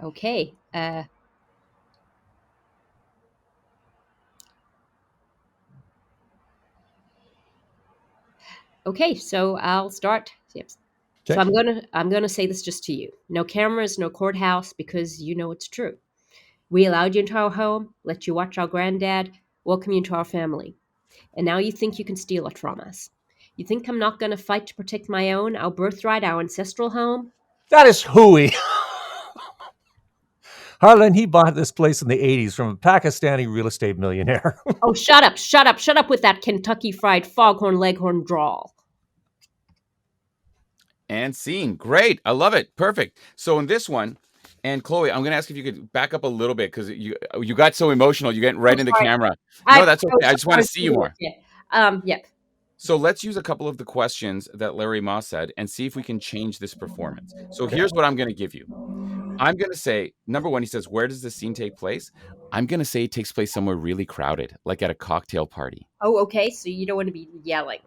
Okay. Okay, so I'll start. Yes. Okay. So I'm gonna say this just to you. No cameras, no courthouse, because you know it's true. We allowed you into our home, let you watch our granddad, welcome you into our family. And now you think you can steal it from us. You think I'm not going to fight to protect my own, our birthright, our ancestral home? That is hooey. Harlan, he bought this place in the 80s from a Pakistani real estate millionaire. Oh, shut up with that Kentucky Fried Foghorn Leghorn drawl. And scene. Great. I love it. Perfect. So in this one, and Chloe, I'm going to ask if you could back up a little bit because you got so emotional. You're getting right in the camera. No, that's okay. I just want to see you more. Yep. So let's use a couple of the questions that Larry Moss said and see if we can change this performance. So here's what I'm going to give you. I'm going to say, number one, he says, where does the scene take place? I'm going to say it takes place somewhere really crowded, like at a cocktail party. Oh, okay. So you don't want to be yelling.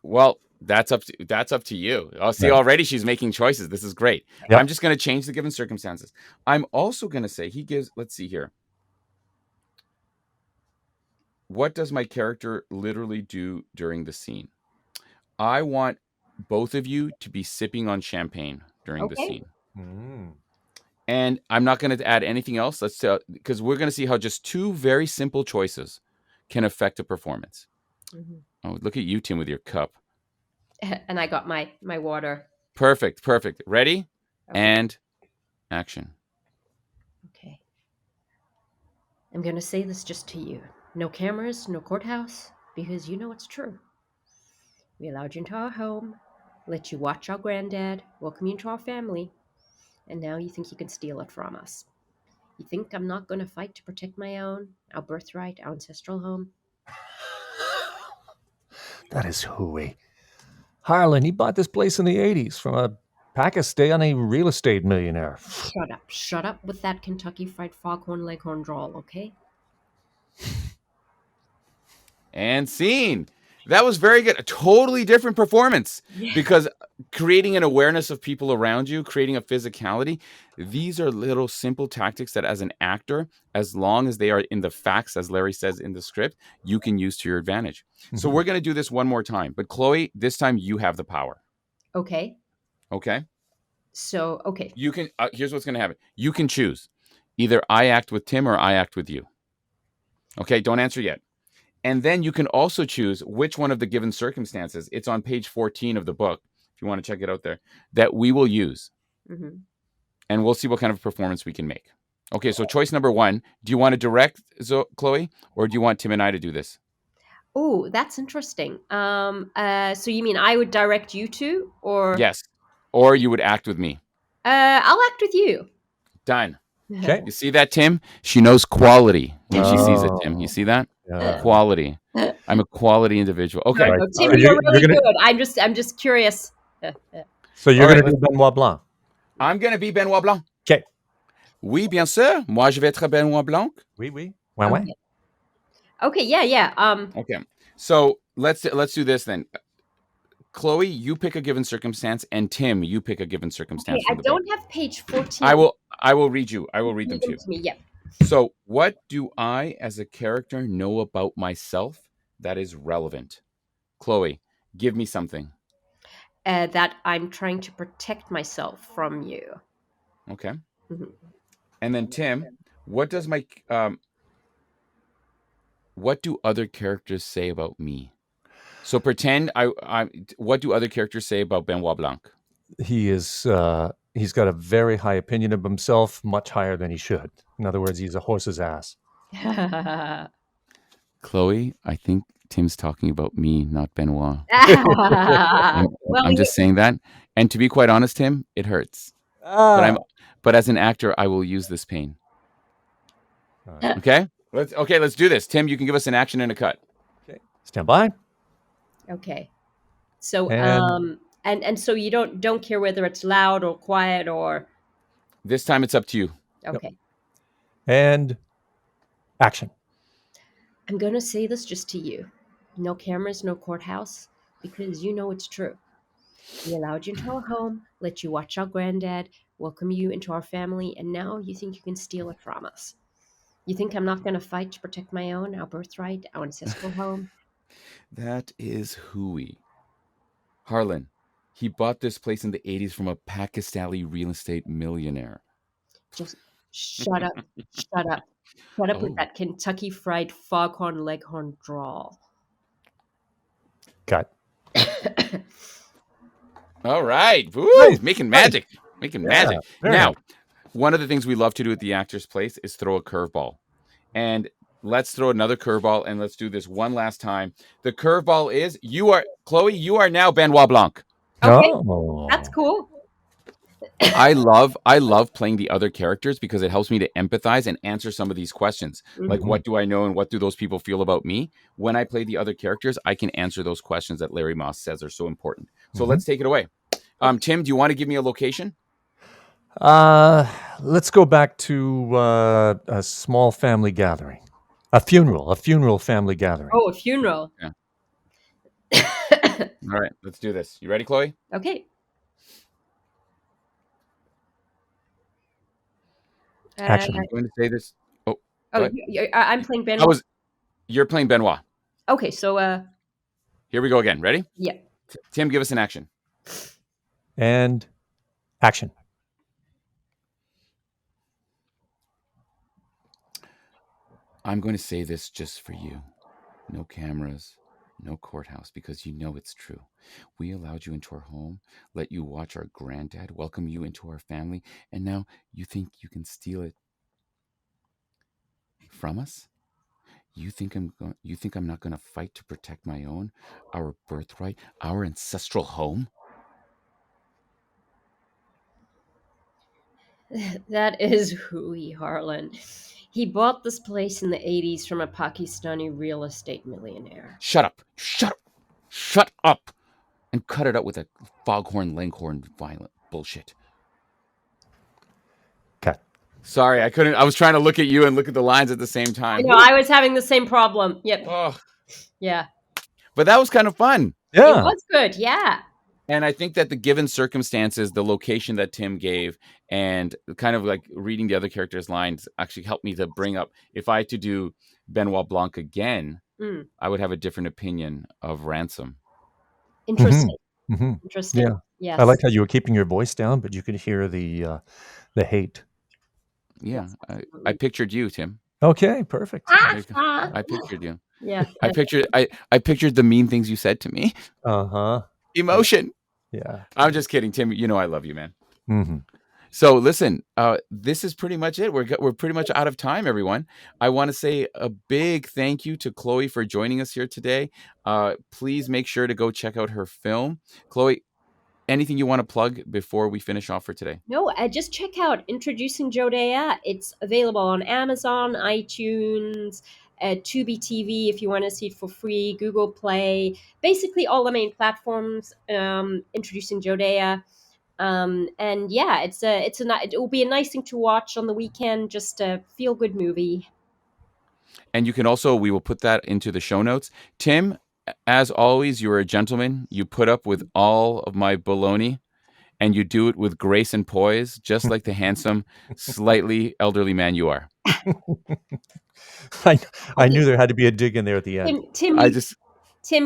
Well, that's up to you. Oh, see, already she's making choices. This is great. Yep. I'm just going to change the given circumstances. I'm also going to say let's see here. What does my character literally do during the scene? I want both of you to be sipping on champagne during the scene. Mm. And I'm not going to add anything else. Because we're going to see how just two very simple choices can affect a performance. Mm-hmm. Oh, look at you, Tim, with your cup. And I got my water. Perfect. Ready? Okay. And action. Okay. I'm going to say this just to you. No cameras, no courthouse, because you know it's true. We allowed you into our home, let you watch our granddad, welcome you into our family, and now you think you can steal it from us. You think I'm not going to fight to protect my own, our birthright, our ancestral home? That is hooey. Harlan, he bought this place in the 80s from a Pakistani real estate millionaire. Shut up with that Kentucky Fried Foghorn Leghorn drawl, okay? And scene. That was very good. A totally different performance because creating an awareness of people around you, creating a physicality, these are little simple tactics that as an actor, as long as they are in the facts, as Larry says in the script, you can use to your advantage. Mm-hmm. So we're going to do this one more time. But Chloe, this time you have the power. Okay. So, okay. You can, here's what's going to happen. You can choose. Either I act with Tim or I act with you. Okay, don't answer yet. And then you can also choose which one of the given circumstances, it's on page 14 of the book, if you want to check it out there, that we will use. Mm-hmm. And we'll see what kind of performance we can make. Okay, so choice number one, do you want to direct Chloe, or do you want Tim and I to do this? Oh, that's interesting. So you mean I would direct you two, or? Yes, or you would act with me. I'll act with you. Done. Okay. You see that, Tim? She knows quality when she sees it, Tim. You see that? Quality. I'm a quality individual. Okay. Right. Tim, you're really good. I'm just curious. So you're going to be Benoit Blanc. I'm going to be Benoit Blanc. Okay. Oui, bien sûr. Moi, je vais être Benoit Blanc. Oui. Ouais. Okay. Yeah. Okay. So let's do this then. Chloe, you pick a given circumstance, and Tim, you pick a given circumstance. Okay, I don't have page 14. I will read you. I will read them to you. Me, yep. So, what do I, as a character, know about myself that is relevant? Chloe, give me something. That I'm trying to protect myself from you. Okay. Mm-hmm. And then Tim, what does what do other characters say about me? So pretend what do other characters say about Benoit Blanc? He is he's got a very high opinion of himself, much higher than he should. In other words, he's a horse's ass. Chloe, I think Tim's talking about me, not Benoit. I'm just saying that. And to be quite honest, Tim, it hurts. But as an actor, I will use this pain. Okay? Let's do this. Tim, you can give us an action and a cut. Okay. Stand by. Okay. So and so you don't care whether it's loud or quiet or. This time it's up to you. Okay. Yep. And action. I'm going to say this just to you. No cameras, no courthouse, because you know it's true. We allowed you into our home, let you watch our granddad, welcome you into our family, and now you think you can steal it from us. You think I'm not going to fight to protect my own, our birthright, our ancestral home? That is hooey. Harlan, he bought this place in the 80s from a Pakistani real estate millionaire. Shut up. Shut up. Shut up with Oh. that Kentucky Fried Foghorn Leghorn drawl. Cut. All right. Woo, Nice. making magic. Making magic. very Now, nice. one of the things we love to do at the Actors Place is throw a curveball. And let's throw another curveball, and let's do this one last time. The curveball is Chloe, you are now Benoit Blanc. Okay, Oh. that's cool. I love playing the other characters because it helps me to empathize and answer some of these questions. Like, what do I know and what do those people feel about me? When I play the other characters, I can answer those questions that Larry Moss says are so important. So let's take it away. Tim, do you want to give me a location? Let's go back to a small family gathering. A funeral family gathering. Oh, a funeral. Yeah. All right, let's do this. You ready, Chloe? Okay. Action. I'm going to say this. Oh, I'm playing Benoit. You're playing Benoit. Okay, so Here we go again. Ready? yeah. Tim, give us an action. And action. I'm going to say this just for you. No cameras, no courthouse, because you know it's true. We allowed you into our home, let you watch our granddad, welcome you into our family, and now you think you can steal it from us? You think I'm not going to fight to protect my own, our birthright, our ancestral home? That is Hui Harlan. He bought this place in the 80s from a Pakistani real estate millionaire. Shut up, and cut it out with that foghorn leghorn violent bullshit. Cut. Sorry, I couldn't. I was trying to look at you and look at the lines at the same time. I was having the same problem. Yep. Oh, Yeah. but that was kind of fun. Yeah. It was good. Yeah. And I think that the given circumstances, the location that Tim gave, and kind of like reading the other characters' lines actually helped me to bring up, if I had to do Benoit Blanc again, I would have a different opinion of Ransom. Interesting. Mm-hmm. Interesting. Yeah. Yes. I like how you were keeping your voice down, but you could hear the hate. Yeah, I pictured you, Tim. Okay, perfect. I pictured you. Yeah. I pictured the mean things you said to me. Uh-huh. Emotion. Yeah. I'm just kidding, Tim. You know I love you, man. Mm-hmm. So listen, this is pretty much it. We're pretty much out of time, everyone. I want to say a big thank you to Chloe for joining us here today. Please make sure to go check out her film. Chloe, anything you want to plug before we finish off for today? No, just check out Introducing Jodea. It's available on Amazon, iTunes, Tubi TV if you want to see it for free, Google Play, basically all the main platforms. Introducing Jodea. And yeah, it will be a nice thing to watch on the weekend, just a feel good movie. And you can also, we will put that into the show notes. Tim, as always, you're a gentleman. You put up with all of my baloney, and you do it with grace and poise, just like the handsome, slightly elderly man you are. I knew there had to be a dig in there at the end. Tim,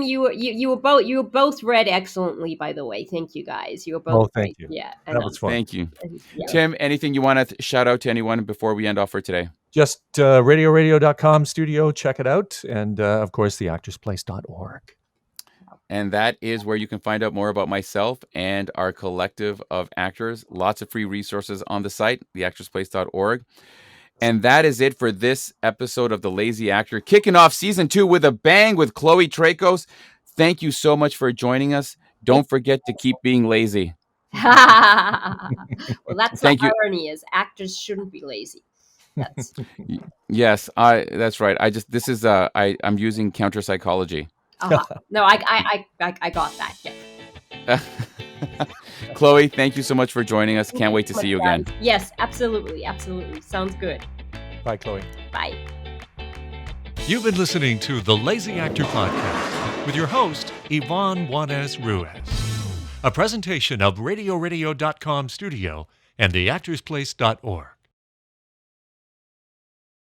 you were both read excellently, by the way. Thank you, guys. You were both. Oh, thank you. Yeah, that was fun. Thank you, yeah. Tim. Anything you want to shout out to anyone before we end off for today? Just radioradio.com studio. Check it out, and of course, theactorsplace.org. And that is where you can find out more about myself and our collective of actors. Lots of free resources on the site, theactorsplace.org. And that is it for this episode of The Lazy Actor, kicking off season 2 with a bang with Chloe Traicos. Thank you so much for joining us. Don't forget to keep being lazy. Well, that's what irony is. Actors shouldn't be lazy. That's... Yes, that's right. I'm using counter psychology. No, I got that. Yeah. Chloe, thank you so much for joining us. Can't wait to see you again. Yes, absolutely. Sounds good. Bye, Chloe. Bye. You've been listening to The Lazy Actor Podcast with your host, Ivan Wanis Ruiz. A presentation of radioradio.com studio and theactorsplace.org.